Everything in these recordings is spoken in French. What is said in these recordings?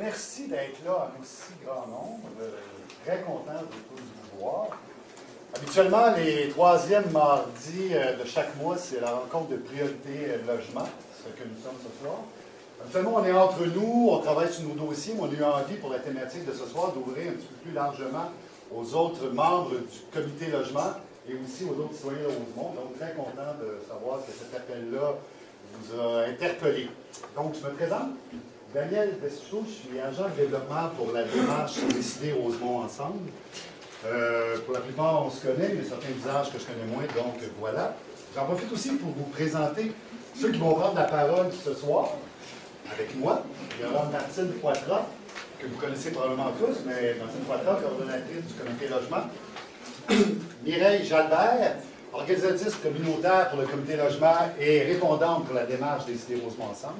merci d'être là en aussi grand nombre. Très content de tous vous voir. Habituellement, les troisièmes mardis de chaque mois, c'est la rencontre de priorité logement, ce que nous sommes ce soir. Habituellement, on est entre nous, on travaille sur nos dossiers, mais on a eu envie pour la thématique de ce soir d'ouvrir un petit peu plus largement aux autres membres du comité logement et aussi aux autres citoyens de Rosemont. Donc, très content de savoir que cet appel-là vous a interpellé. Donc, je me présente. Daniel Destou, je suis agent de développement pour la démarche Décider Rosemont ensemble. Pour la plupart, on se connaît, mais certains visages que je connais moins, donc voilà. J'en profite aussi pour vous présenter ceux qui vont prendre la parole ce soir avec moi. Il y aura Martine Poitras, que vous connaissez probablement tous, mais Martine Poitras, coordonnatrice du comité logement. Mireille Jalbert, organisatrice communautaire pour le comité logement et répondante pour la démarche Décider Rosemont ensemble.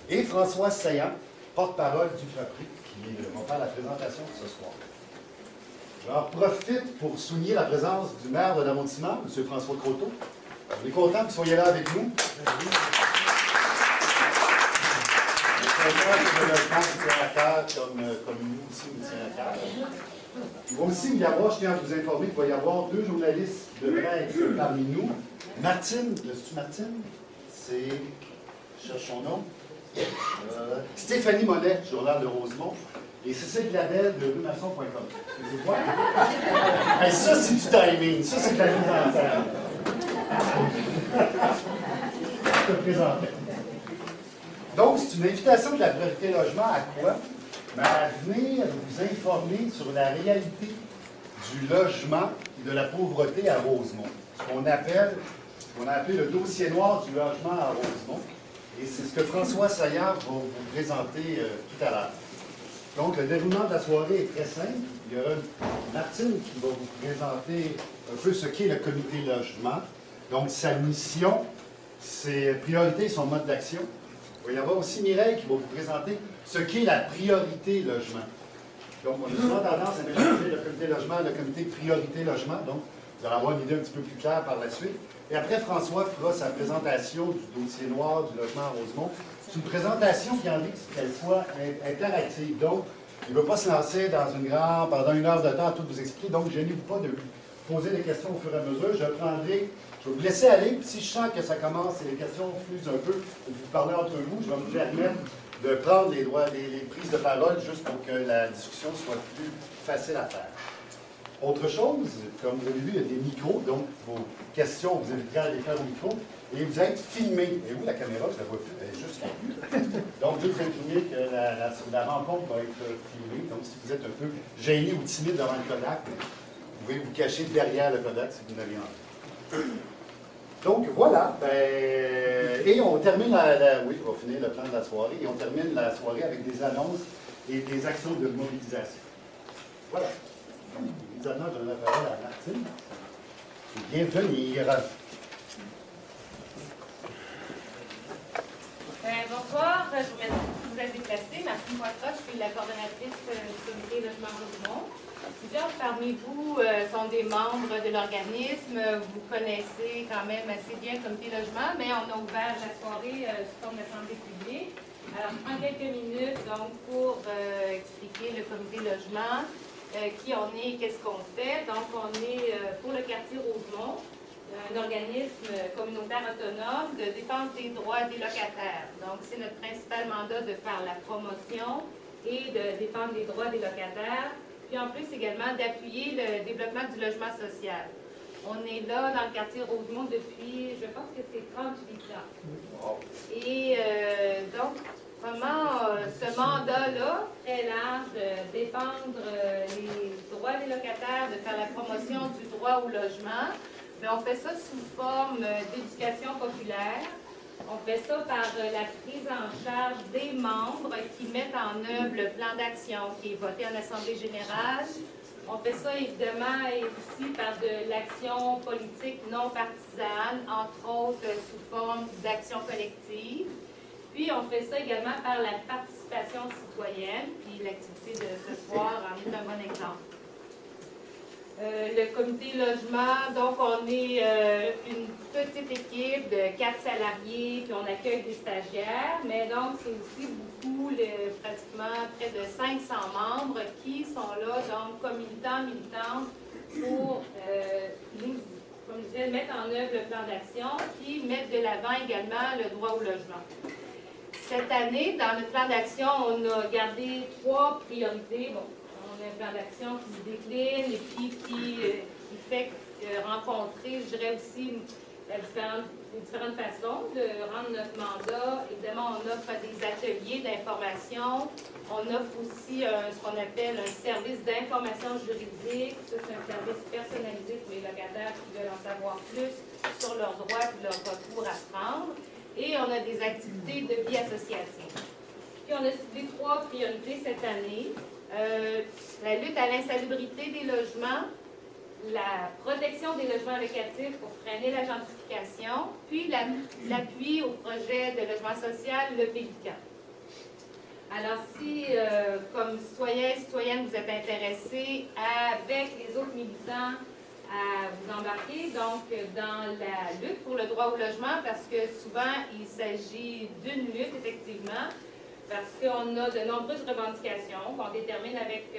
Et François Saillant, porte-parole du FAPRI, qui va faire la présentation ce soir. J'en profite pour souligner la présence du maire de l'arrondissement, M. François Croteau. On est content que vous soyez là avec nous. Comme nous aussi, nous tient à cœur. Il va aussi y avoir, je tiens à vous informer, qu'il va y avoir deux journalistes qui devraient être parmi nous. Martine, c'est-tu Martine? C'est, je cherche son nom. Stéphanie Monet, Journal de Rosemont. Et Cécile Gladel de ruemaçon.com. C'est quoi? Hey, ça, c'est du timing. Ça, c'est de la mise en scène. Je te présentais. Donc, c'est une invitation de la priorité logement à quoi? Ben, à venir vous informer sur la réalité du logement et de la pauvreté à Rosemont. Ce qu'on a appelé le dossier noir du logement à Rosemont. Et c'est ce que François Saillant va vous présenter tout à l'heure. Donc, le déroulement de la soirée est très simple. Il y aura Martine qui va vous présenter un peu ce qu'est le comité logement. Donc, sa mission, ses priorités et son mode d'action. Il va y avoir aussi Mireille qui va vous présenter ce qu'est la priorité logement. Donc, on a souvent tendance à mélanger le comité logement et le comité priorité logement. Donc, vous allez avoir une idée un petit peu plus claire par la suite. Et après, François fera sa présentation du dossier noir du logement à Rosemont. C'est une présentation qui a envie qu'elle soit interactive. Donc, il ne va pas se lancer pendant une heure de temps à tout vous expliquer. Donc, gênez-vous pas de poser des questions au fur et à mesure. Je vais vous laisser aller. Puis si je sens que ça commence et les questions fusent un peu, vous parlez entre vous, je vais me permettre de prendre les prises de parole juste pour que la discussion soit plus facile à faire. Autre chose, comme vous avez vu, il y a des micros, donc vos questions, vous inviterez à les faire au micro, et vous êtes filmé. Et vous, la caméra, je ne la vois plus, elle est juste là. Donc, je vous informer que la rencontre va être filmée. Donc, si vous êtes un peu gêné ou timide devant le Kodak, vous pouvez vous cacher derrière le Kodak si vous n'avez envie. Donc, voilà. Et on termine oui, on va finir le plan de la soirée, et on termine la soirée avec des annonces et des actions de mobilisation. Voilà. Donc, immédiatement, je donne la parole à Martine. Bienvenue. Bonsoir, je vous êtes déplacée. Martine Poitras, je suis la coordonnatrice du comité logement Rosemont. Plusieurs parmi vous sont des membres de l'organisme. Vous connaissez quand même assez bien le comité logement, mais on a ouvert la soirée sous forme d'assemblée publique. Alors, je prends quelques minutes donc, pour expliquer le comité logement, qui on est et qu'est-ce qu'on fait. Donc, on est pour le quartier Rosemont, un organisme communautaire autonome de défense des droits des locataires. Donc, c'est notre principal mandat de faire la promotion et de défendre les droits des locataires, puis en plus également d'appuyer le développement du logement social. On est là dans le quartier Rosemont depuis, je pense que c'est 38 ans. Et donc, vraiment, ce mandat-là, très large, défendre les droits des locataires, de faire la promotion du droit au logement, mais on fait ça sous forme d'éducation populaire. On fait ça par la prise en charge des membres qui mettent en œuvre le plan d'action qui est voté en Assemblée générale. On fait ça évidemment et aussi par de l'action politique non partisane, entre autres sous forme d'action collective. Puis on fait ça également par la participation citoyenne, puis l'activité de ce soir en est un bon exemple. Le comité logement, donc on est une petite équipe de 4 salariés, puis on accueille des stagiaires, mais donc c'est aussi beaucoup, pratiquement près de 500 membres qui sont là, donc comme militants, militantes, pour nous, comme je disais, mettre en œuvre le plan d'action, puis mettre de l'avant également le droit au logement. Cette année, dans notre plan d'action, on a gardé 3 priorités. Bon, on a un plan d'action qui se décline et puis qui fait rencontrer, je dirais aussi, les différentes façons de rendre notre mandat. Évidemment, on offre des ateliers d'information. On offre aussi ce qu'on appelle un service d'information juridique. Ça, c'est un service personnalisé pour les locataires qui veulent en savoir plus sur leurs droits et leur recours à prendre. Et on a des activités de vie associative. Puis on a ciblé 3 priorités cette année. La lutte à l'insalubrité des logements, la protection des logements locatifs pour freiner la gentrification, puis l'appui au projet de logement social, le Pélican. Alors si, comme citoyenne, vous êtes intéressés avec les autres militants à vous embarquer donc dans la lutte pour le droit au logement, parce que souvent il s'agit d'une lutte, effectivement, parce qu'on a de nombreuses revendications qu'on détermine avec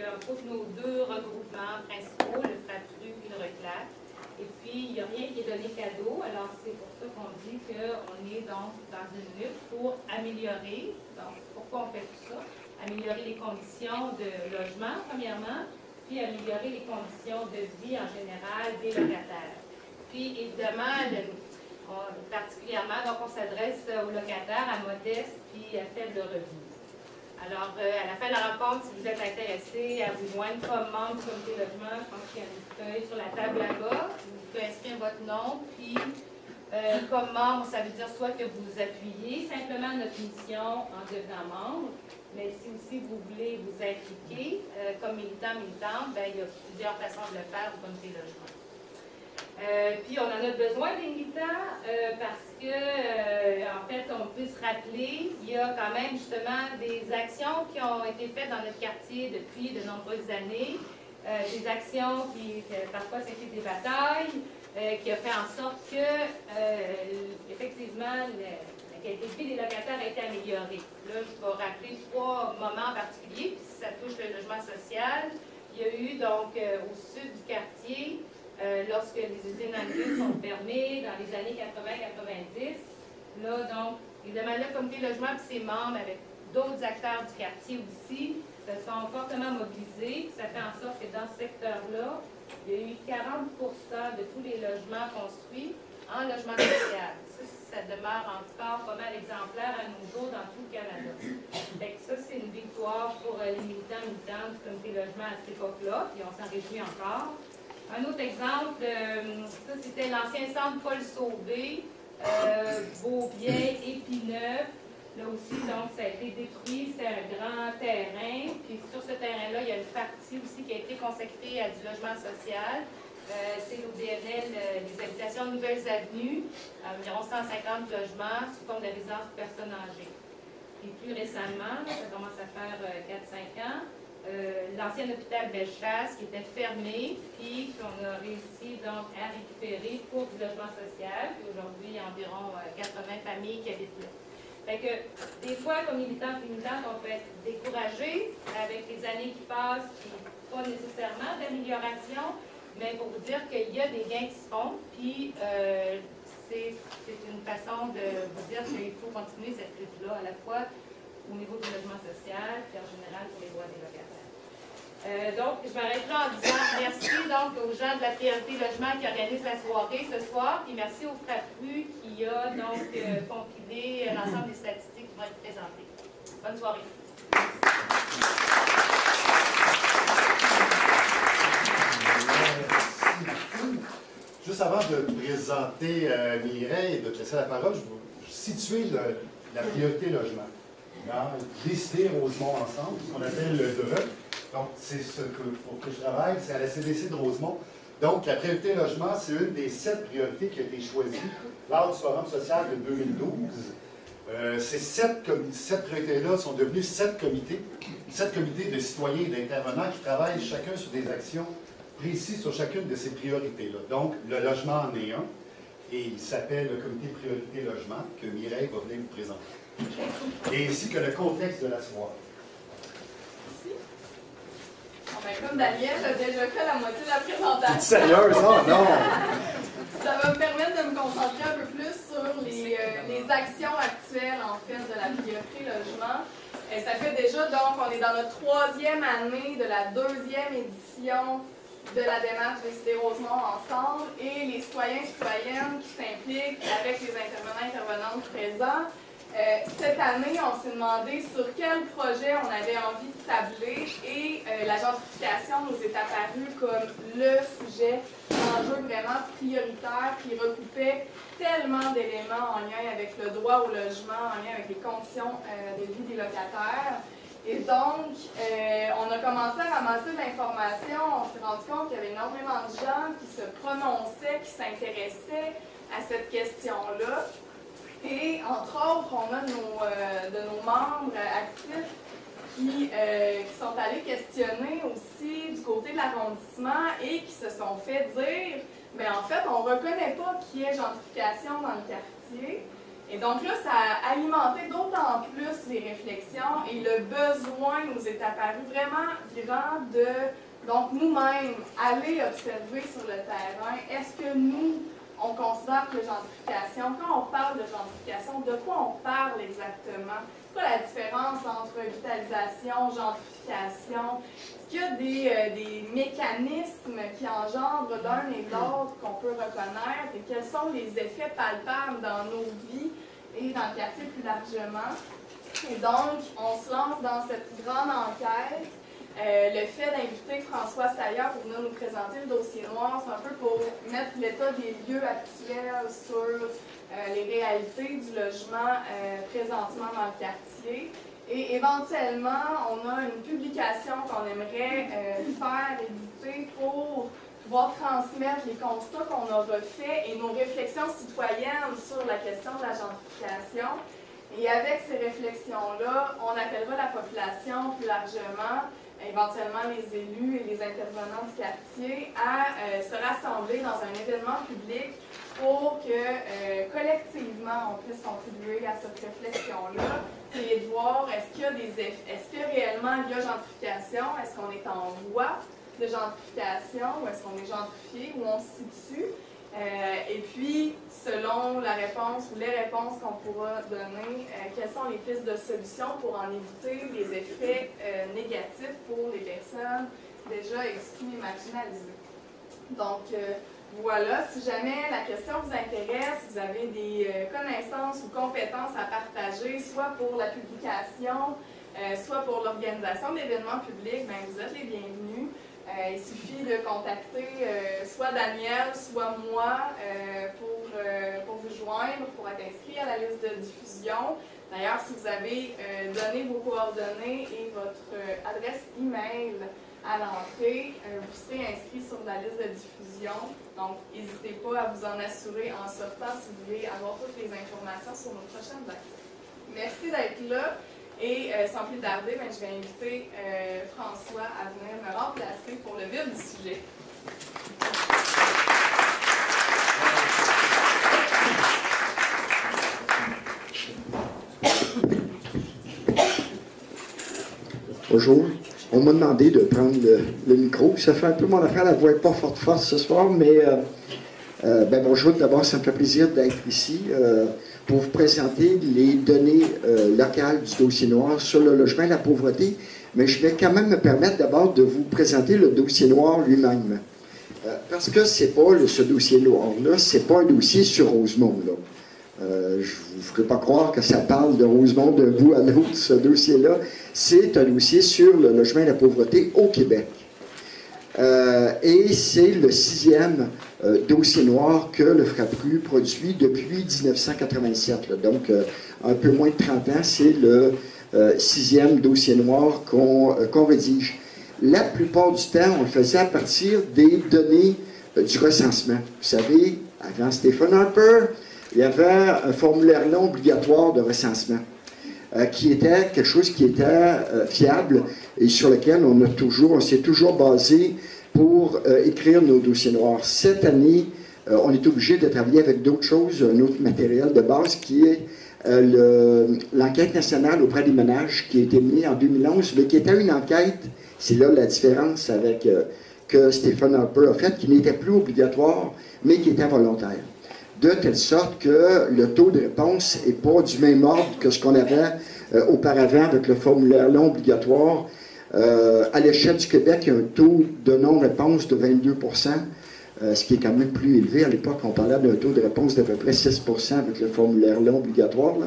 nos 2 regroupements principaux, le FRAPRU et le RECLAC. Et puis, il n'y a rien qui est donné cadeau, alors c'est pour ça qu'on dit qu'on est donc dans une lutte pour améliorer. Donc, pourquoi on fait tout ça? Améliorer les conditions de logement, premièrement, puis améliorer les conditions de vie en général des locataires. Puis, évidemment, particulièrement, donc on s'adresse aux locataires à modeste puis à faible revenu. Alors, à la fin de la rencontre, si vous êtes intéressé à vous joindre comme membre du comité logement, je pense qu'il y a une feuille sur la table là-bas. Vous pouvez inscrire votre nom, puis comme membre, ça veut dire soit que vous appuyez simplement notre mission en devenant membre, mais si aussi vous voulez vous impliquer comme militant, militante, bien, il y a plusieurs façons de le faire au comité logement. Puis on en a besoin des militants parce que, en fait, on peut se rappeler, il y a quand même justement des actions qui ont été faites dans notre quartier depuis de nombreuses années, des actions qui parfois c'était des batailles, qui a fait en sorte que, effectivement, la qualité de vie des locataires a été améliorée. Là, je vais rappeler 3 moments en particulier, puis ça touche le logement social. Il y a eu donc au sud du quartier, lorsque les usines Angus sont fermées dans les années 80-90. Là, donc, évidemment, le comité logement et ses membres, avec d'autres acteurs du quartier aussi, se sont fortement mobilisés. Ça fait en sorte que dans ce secteur-là, il y a eu 40% de tous les logements construits en logement social. Ça demeure encore pas mal exemplaire à nos jours dans tout le Canada. Fait que ça, c'est une victoire pour les militants du comité logement à cette époque-là, puis on s'en réjouit encore. Un autre exemple, ça c'était l'ancien centre Paul Sauvé, Beaubien, Épineux. Là aussi, donc, ça a été détruit, c'est un grand terrain. Puis sur ce terrain-là, il y a une partie aussi qui a été consacrée à du logement social. C'est l'OBNL, les habitations Nouvelles Avenues, environ 150 logements sous forme de résidence pour personnes âgées. Et plus récemment, ça commence à faire 4-5 ans, l'ancien hôpital Bellechasse qui était fermé, puis qu'on a réussi donc à récupérer pour du logement social. Puis aujourd'hui, il y a environ 80 familles qui habitent là. Fait que des fois, comme militants et militantes, on peut être découragé avec les années qui passent, puis pas nécessairement d'amélioration, mais pour vous dire qu'il y a des gains qui se font, puis c'est une façon de vous dire qu'il faut continuer cette lutte-là, à la fois au niveau du logement social, puis en général pour les droits des locataires. Donc, je m'arrête là en disant merci donc aux gens de la priorité logement qui organisent la soirée ce soir, puis merci au FRAPRU qui a donc compilé l'ensemble des statistiques qui vont être présentées. Bonne soirée. Juste avant de présenter Mireille et de te laisser la parole, je vais situer la priorité logement. Dans Décider-Rosemont ensemble, ce qu'on appelle le DRE. Donc, c'est ce pour que je travaille, c'est à la CDC de Rosemont. Donc, la priorité logement, c'est une des 7 priorités qui a été choisie lors du Forum social de 2012. Ces 7 priorités-là sont devenues 7 comités de citoyens et d'intervenants qui travaillent chacun sur des actions précis sur chacune de ces priorités-là. Donc, le logement en est un, et il s'appelle le comité priorité logement, que Mireille va venir vous présenter. Et ainsi que le contexte de la soirée. Comme Daniel a déjà fait la moitié de la présentation. C'est sérieuse, non? Non! Ça va me permettre de me concentrer un peu plus sur les actions actuelles, en fait, de la priorité logement. Et ça fait déjà, donc, on est dans notre 3e année de la 2e édition de la démarche Décider Rosemont ensemble, et les citoyens et citoyennes qui s'impliquent avec les intervenants et intervenantes présents. Cette année, on s'est demandé sur quel projet on avait envie de tabler, et la gentrification nous est apparue comme le sujet, l'enjeu vraiment prioritaire qui recoupait tellement d'éléments en lien avec le droit au logement, en lien avec les conditions de vie des locataires. Et donc, on a commencé à ramasser de l'information, on s'est rendu compte qu'il y avait énormément de gens qui se prononçaient, qui s'intéressaient à cette question-là. Et entre autres, on a de nos membres actifs qui sont allés questionner aussi du côté de l'arrondissement et qui se sont fait dire, mais en fait, on ne reconnaît pas qu'il y ait gentrification dans le quartier. Et donc là, ça a alimenté d'autant plus les réflexions, et le besoin nous est apparu vraiment grand de, donc nous-mêmes, aller observer sur le terrain, est-ce que nous, on considère que la gentrification, quand on parle de gentrification, de quoi on parle exactement? C'est quoi la différence entre vitalisation, gentrification? Est-ce qu'il y a des mécanismes qui engendrent l'un et l'autre qu'on peut reconnaître, et quels sont les effets palpables dans nos vies et dans le quartier plus largement? Et donc, on se lance dans cette grande enquête. Le fait d'inviter François Saillat pour venir nous présenter le dossier noir, c'est un peu pour mettre l'état des lieux actuels sur les réalités du logement présentement dans le quartier. Et éventuellement, on a une publication qu'on aimerait faire, éditer, pour pouvoir transmettre les constats qu'on a refaits et nos réflexions citoyennes sur la question de la gentrification. Et avec ces réflexions-là, on appellera la population plus largement, éventuellement les élus et les intervenants du quartier, à se rassembler dans un événement public pour que collectivement on puisse contribuer à cette réflexion-là, et de voir est-ce qu'il y a des effets, est-ce que réellement il y a gentrification, est-ce qu'on est en voie de gentrification, ou est-ce qu'on est gentrifié, où on se situe. Et puis, selon la réponse ou les réponses qu'on pourra donner, quelles sont les pistes de solutions pour en éviter les effets négatifs pour les personnes déjà exclues et marginalisées. Donc, voilà, si jamais la question vous intéresse, vous avez des connaissances ou compétences à partager, soit pour la publication, soit pour l'organisation d'événements publics, bien, vous êtes les bienvenus. Il suffit de contacter soit Daniel, soit moi pour vous joindre, pour être inscrit à la liste de diffusion. D'ailleurs, si vous avez donné vos coordonnées et votre adresse email à l'entrée, vous serez inscrit sur la liste de diffusion. Donc, n'hésitez pas à vous en assurer en sortant si vous voulez avoir toutes les informations sur nos prochaines actions. Merci d'être là. Et sans plus tarder, je vais inviter François à venir me remplacer pour le vif du sujet. Bonjour. On m'a demandé de prendre le micro. Ça fait un peu mon affaire, la voix n'est pas forte ce soir, mais bonjour. D'abord, ça me fait plaisir d'être ici pour vous présenter les données locales du dossier noir sur le logement et la pauvreté. Mais je vais quand même me permettre d'abord de vous présenter le dossier noir lui-même. Parce que c'est pas ce dossier noir-là, c'est pas un dossier sur Rosemont, là. Je ne vous ferai pas croire que ça parle de Rosemont d'un bout à l'autre, ce dossier-là. C'est un dossier sur le logement et la pauvreté au Québec. Et c'est le 6e dossier noir que le FRAPRU produit depuis 1987. Là. Donc, un peu moins de 30 ans, c'est le 6e dossier noir qu'on rédige. La plupart du temps, on le faisait à partir des données du recensement. Vous savez, avant Stephen Harper, il y avait un formulaire non obligatoire de recensement qui était quelque chose qui était fiable et sur lequel on s'est toujours basé pour écrire nos dossiers noirs. Cette année, on est obligé de travailler avec d'autres choses, un autre matériel de base qui est l'enquête nationale auprès des ménages qui a été menée en 2011, mais qui était une enquête, c'est là la différence avec que Stephen Harper a fait, qui n'était plus obligatoire, mais qui était volontaire. De telle sorte que le taux de réponse n'est pas du même ordre que ce qu'on avait auparavant avec le formulaire non obligatoire. À l'échelle du Québec, il y a un taux de non-réponse de 22 ce qui est quand même plus élevé. À l'époque, on parlait d'un taux de réponse d'à peu près 6 avec le formulaire non obligatoire. Là.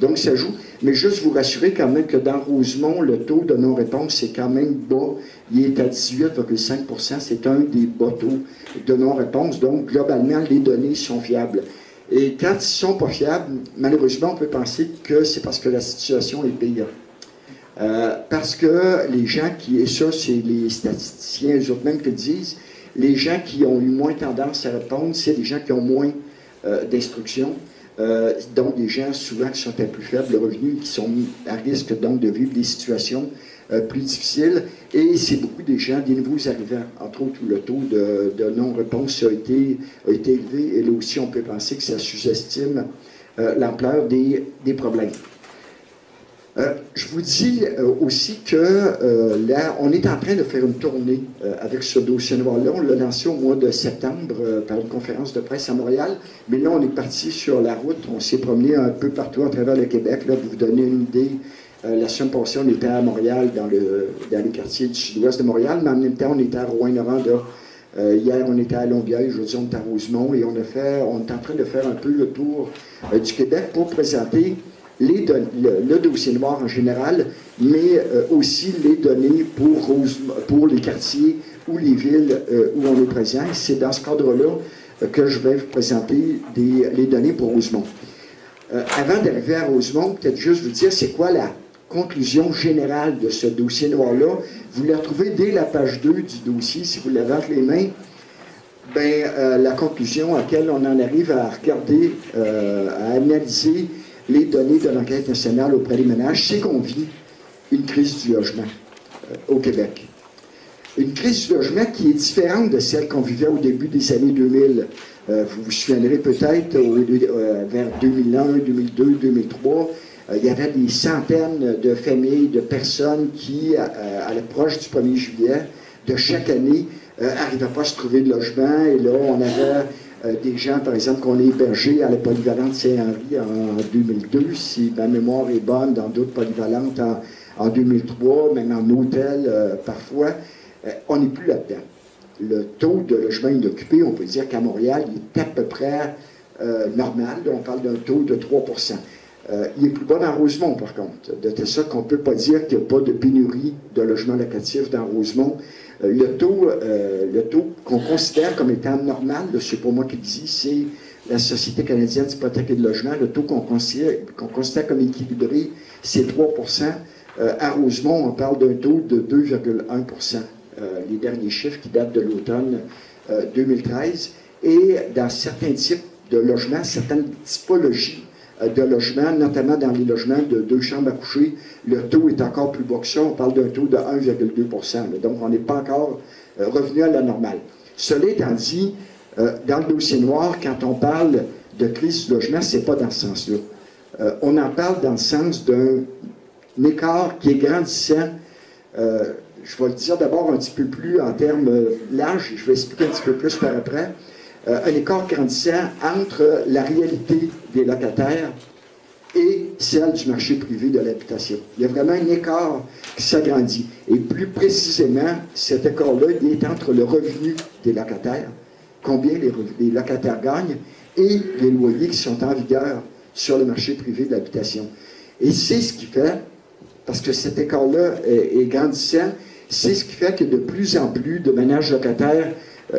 Donc, ça joue. Mais juste vous rassurer quand même que dans Rosemont, le taux de non-réponse est quand même bas. Il est à 18,5 c'est un des bas taux de non-réponse. Donc, globalement, les données sont fiables. Et quand ils ne sont pas fiables, malheureusement, on peut penser que c'est parce que la situation est pire. Parce que les gens qui, et ça, c'est les statisticiens eux-mêmes qui le disent, les gens qui ont eu moins tendance à répondre, c'est des gens qui ont moins d'instruction. Donc, des gens souvent qui sont à plus faible revenu, qui sont mis à risque donc de vivre des situations plus difficiles. Et c'est beaucoup des gens, des nouveaux arrivants. Entre autres, où le taux de non-réponse a été élevé. Et là aussi, on peut penser que ça sous-estime l'ampleur des problèmes. Je vous dis aussi que là, on est en train de faire une tournée avec ce dossier noir-là. On l'a lancé au mois de septembre par une conférence de presse à Montréal. Mais là, on est parti sur la route. On s'est promené un peu partout à travers le Québec. Là, pour vous donner une idée, la semaine passée, on était à Montréal, dans les quartiers du sud-ouest de Montréal, mais en même temps, on était à Rouyn-Noranda. Hier, on était à Longueuil, aujourd'hui, on est à Rosemont, et on est en train de faire un peu le tour du Québec pour présenter le dossier noir en général, mais aussi les données pour les quartiers ou les villes où on est présent. C'est dans ce cadre-là que je vais vous présenter les données pour Rosemont. Avant d'arriver à Rosemont, peut-être juste vous dire c'est quoi la conclusion générale de ce dossier noir-là. Vous la trouvez dès la page 2 du dossier, si vous l'avez entre les mains. La conclusion à laquelle on en arrive à regarder, à analyser les données de l'enquête nationale auprès des ménages, c'est qu'on vit une crise du logement au Québec. Une crise du logement qui est différente de celle qu'on vivait au début des années 2000. Vous vous souviendrez peut-être, vers 2001, 2002, 2003, il y avait des centaines de familles, de personnes qui, à l'approche du 1er juillet de chaque année, n'arrivaient pas à se trouver de logement. Et là, on avait des gens, par exemple, qu'on a hébergés à la polyvalente Saint-Henri en 2002, si ma mémoire est bonne, dans d'autres polyvalentes en 2003, même en hôtel parfois. On n'est plus là-dedans. Le taux de logement inoccupé, on peut dire qu'à Montréal, il est à peu près normal. On parle d'un taux de 3 il est plus bas dans Rosemont, par contre. De telle sorte qu'on ne peut pas dire qu'il n'y a pas de pénurie de logements locatifs dans Rosemont. Le taux qu'on considère comme étant normal, c'est pas moi qui le dis, c'est la Société canadienne d'hypothèque et de logement. Le taux qu'on considère comme équilibré, c'est 3 à Rosemont, on parle d'un taux de 2,1 les derniers chiffres qui datent de l'automne 2013. Et dans certains types de logements, certaines typologies de logements, notamment dans les logements de 2 chambres à coucher, le taux est encore plus bas que ça. On parle d'un taux de 1,2 Donc, on n'est pas encore revenu à la normale. Cela étant dit, dans le dossier noir, quand on parle de crise du logement, ce n'est pas dans ce sens-là. On en parle dans le sens d'un écart qui est grandissant. Je vais le dire d'abord un petit peu plus en termes larges, je vais expliquer un petit peu plus par après. Un écart grandissant entre la réalité des locataires et celle du marché privé de l'habitation. Il y a vraiment un écart qui s'agrandit. Et plus précisément, cet écart-là, il est entre le revenu des locataires, combien les locataires gagnent, et les loyers qui sont en vigueur sur le marché privé de l'habitation. Et c'est ce qui fait, parce que cet écart-là est grandissant, c'est ce qui fait que de plus en plus de ménages locataires,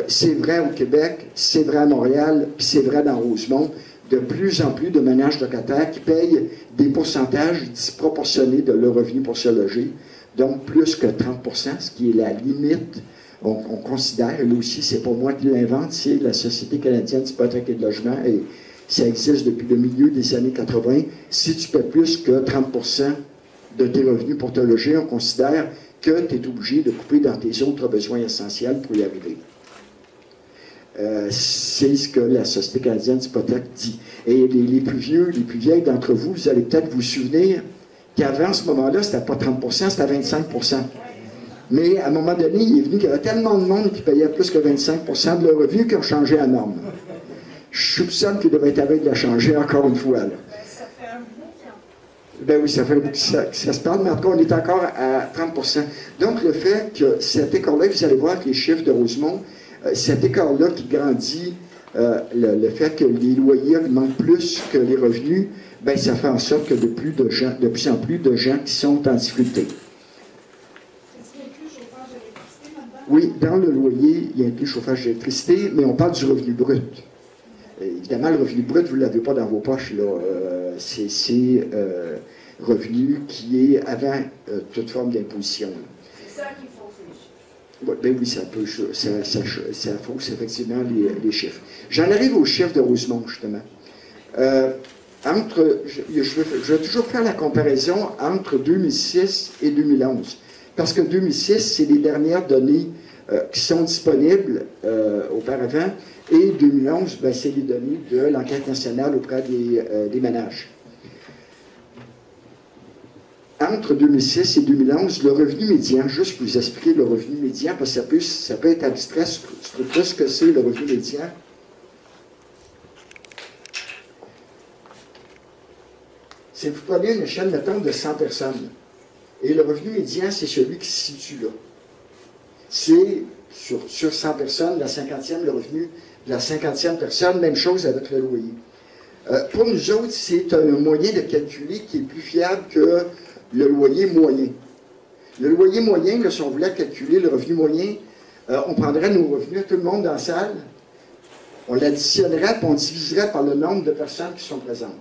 c'est vrai au Québec, c'est vrai à Montréal, puis c'est vrai dans Rosemont, de plus en plus de ménages locataires qui payent des pourcentages disproportionnés de leur revenu pour se loger, donc plus que 30 ce qui est la limite, on considère, et là aussi, c'est pas moi qui l'invente, c'est la Société canadienne d'hypothèque et de logement, et ça existe depuis le milieu des années 80. Si tu paies plus que 30 de tes revenus pour te loger, on considère que tu es obligé de couper dans tes autres besoins essentiels pour y arriver. C'est ce que la Société canadienne d'hypothèque dit. Et les plus vieux, les plus vieilles d'entre vous, vous allez peut-être vous souvenir qu'avant ce moment-là, c'était pas 30%, c'était 25%. Mais à un moment donné, il est venu qu'il y avait tellement de monde qui payait plus que 25% de leur revenu qu'ils ont changé la norme. Je soupçonne qu'il devait être avec de la changer encore une fois. Là. Ça fait un bout qu'il Ben oui, ça fait un bout que ça se parle, mais en tout cas, on est encore à 30%. Donc, le fait que cet écart-là, vous allez voir que les chiffres de Rosemont, cet écart-là qui grandit, le fait que les loyers augmentent plus que les revenus, ben ça fait en sorte que de plus en plus de gens qui sont en difficulté. Est-ce qu'il inclut chauffage d'électricité là-dedans? Oui, dans le loyer, il inclut chauffage d'électricité, mais on parle du revenu brut. Évidemment, le revenu brut, vous ne l'avez pas dans vos poches. C'est revenu qui est avant toute forme d'imposition. C'est ça qu'il faut, c'est les chiffres. Ben oui, ça fausse effectivement les chiffres. J'en arrive aux chiffres de Rosemont, justement. Je vais toujours faire la comparaison entre 2006 et 2011. Parce que 2006, c'est les dernières données qui sont disponibles auparavant. Et 2011, ben, c'est les données de l'enquête nationale auprès des ménages. Entre 2006 et 2011, le revenu médian, juste pour vous expliquer le revenu médian, parce que ça peut être abstrait, ce que c'est le revenu médian. C'est vous prenez une échelle, mettons, de 100 personnes. Et le revenu médian, c'est celui qui se situe là. C'est, sur 100 personnes, la 50e, le revenu de la 50e personne, même chose avec le loyer. Pour nous autres, c'est un moyen de calculer qui est plus fiable que le loyer moyen. Le loyer moyen, là, si on voulait calculer le revenu moyen, on prendrait nos revenus, tout le monde dans la salle, on l'additionnerait, puis on diviserait par le nombre de personnes qui sont présentes.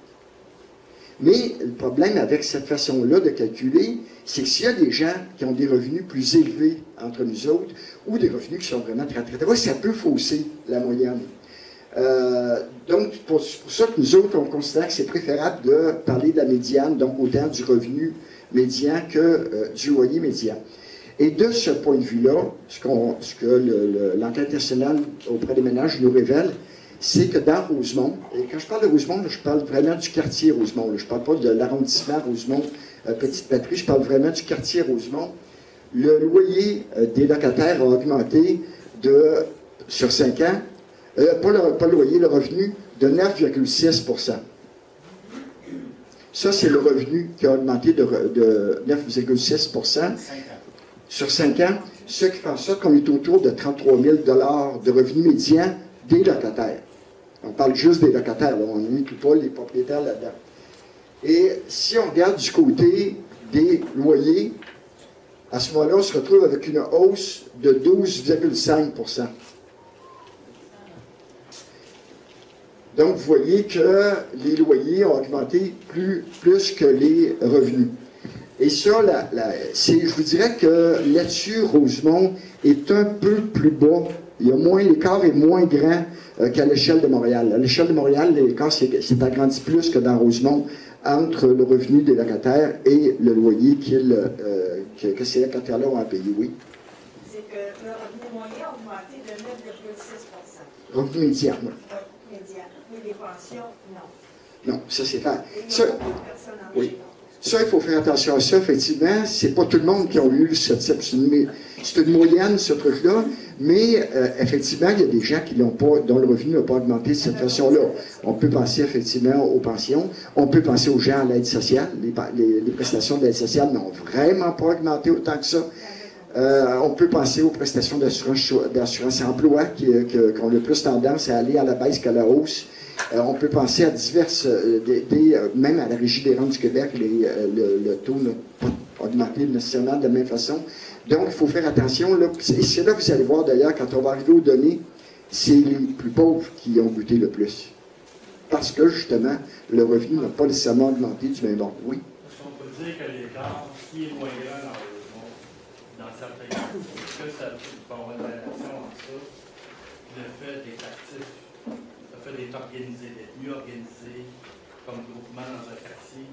Mais le problème avec cette façon-là de calculer, c'est que s'il y a des gens qui ont des revenus plus élevés entre nous autres, ou des revenus qui sont vraiment très, très bas, ça peut fausser la moyenne. Donc, pour ça que nous autres, on considère que c'est préférable de parler de la médiane, donc autant du revenu médian que du loyer médian. Et de ce point de vue-là, ce que l'enquête nationale auprès des ménages nous révèle, c'est que dans Rosemont, et quand je parle de Rosemont, je parle vraiment du quartier Rosemont, je ne parle pas de l'arrondissement Rosemont, Petite-Patrie, je parle vraiment du quartier Rosemont, le loyer des locataires a augmenté sur 5 ans, pas le loyer, le revenu, de 9,6 %. Ça, c'est le revenu qui a augmenté de 9,6 % sur 5 ans, ce qui fait en sorte qu'on est autour de 33 000 $ de revenus médians des locataires. On parle juste des locataires, là, on n'inclut pas les propriétaires là-dedans. Et si on regarde du côté des loyers, à ce moment-là, on se retrouve avec une hausse de 12,5 %. Donc, vous voyez que les loyers ont augmenté plus que les revenus. Et ça, je vous dirais que là-dessus, Rosemont est un peu plus bas. L'écart est moins grand qu'à l'échelle de Montréal. À l'échelle de Montréal, l'écart s'est agrandi plus que dans Rosemont entre le revenu des locataires et le loyer que ces locataires-là ont à payer, oui. C'est que le revenu moyen a augmenté de 9,6 %. Revenu médian, oui. Médian. Mais les pensions, non. Non, ça c'est clair. Et Ça, le nombre de personnes en oui. Ça, il faut faire attention à ça, effectivement. C'est pas tout le monde qui a eu ce type. C'est une moyenne, ce truc-là. Mais, effectivement, il y a des gens dont le revenu n'a pas augmenté de cette façon-là. On peut penser, effectivement, aux pensions. On peut penser aux gens à l'aide sociale. Les prestations d'aide sociale n'ont vraiment pas augmenté autant que ça. On peut penser aux prestations d'assurance emploi qui ont le plus tendance à aller à la baisse qu'à la hausse. On peut penser à diverses, même à la Régie des rentes du Québec, le taux n'a pas augmenté nécessairement de la même façon. Donc, il faut faire attention. Là. Et c'est là que vous allez voir d'ailleurs, quand on va arriver aux données, c'est les plus pauvres qui ont goûté le plus. Parce que, justement, le revenu n'a pas nécessairement augmenté du même ordre. Oui. Est-ce qu'on peut dire que l'écart, qui est moins grand dans certains cas, est-ce que ça peut avoir une relation entre ça, le fait d'être actif, le fait d'être organisé, d'être mieux organisé comme groupement dans un quartier,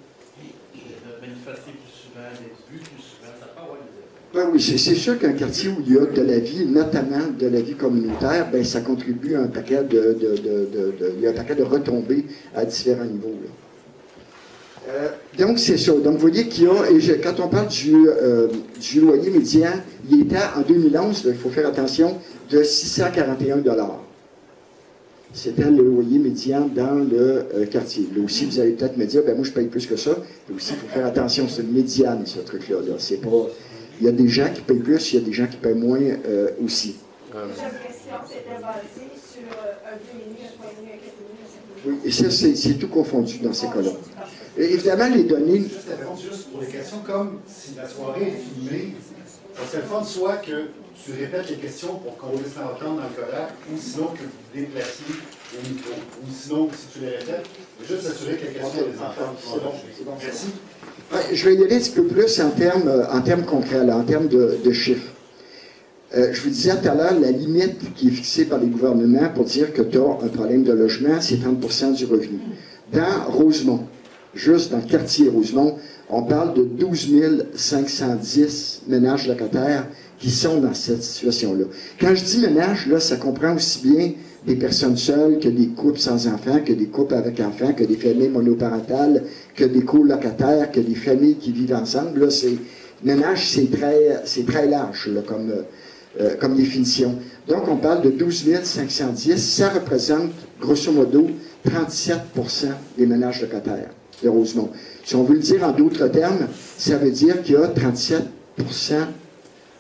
de bénéficier manifester plus souvent, d'être vu plus souvent, ça peut avoir des effets. Ben oui, c'est sûr qu'un quartier où il y a de la vie, notamment de la vie communautaire, ben ça contribue à un paquet il y a un paquet de retombées à différents niveaux. Donc, c'est ça. Donc, vous voyez qu'il y a, et quand on parle du loyer médian, il était en 2011, il faut faire attention, de 641 $. C'était le loyer médian dans le quartier. Là aussi, vous allez peut-être me dire, ben moi, je paye plus que ça. Là aussi, il faut faire attention, c'est une médiane, ce truc-là. Là. C'est pas... Il y a des gens qui payent plus, il y a des gens qui payent moins aussi. La question, c'était basée sur un 2,5, un 3,5, un 4,5, un 5,5. Oui, et ça, c'est tout confondu dans ces cas-là. Et évidemment, les données... Juste pour les questions, comme si la soirée est filmée, ça serait le fun soit que tu répètes les questions pour qu'on puisse l'entendre dans le Kodak, ou sinon que vous déplaciez au micro. Ou sinon, si tu les répètes, juste s'assurer que les questions les entendent. C'est bon. Merci. Ouais, je vais y aller un petit peu plus en termes concrets, là, en termes de chiffres. Je vous disais tout à l'heure, la limite qui est fixée par les gouvernements pour dire que tu as un problème de logement, c'est 30% du revenu. Dans Rosemont, juste dans le quartier Rosemont, on parle de 12 510 ménages locataires qui sont dans cette situation-là. Quand je dis ménage, là, ça comprend aussi bien des personnes seules, que des couples sans enfants, que des couples avec enfants, que des familles monoparentales, que des colocataires, que des familles qui vivent ensemble. Là, ménage, c'est très large là, comme définition. Donc, on parle de 12 510. Ça représente, grosso modo, 37% des ménages locataires de Rosemont. Si on veut le dire en d'autres termes, ça veut dire qu'il y a 37%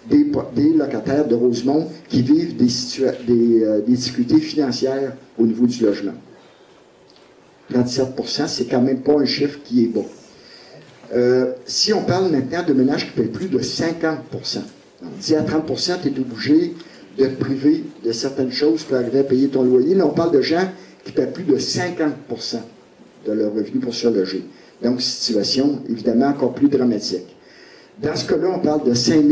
des locataires de Rosemont qui vivent des difficultés financières au niveau du logement. 37%, c'est quand même pas un chiffre qui est bon. Si on parle maintenant de ménages qui paient plus de 50%, on dit à 30%, tu es obligé de te priver de certaines choses pour arriver à payer ton loyer. Là, on parle de gens qui paient plus de 50% de leur revenu pour se loger. Donc, situation, évidemment, encore plus dramatique. Dans ce cas-là, on parle de 5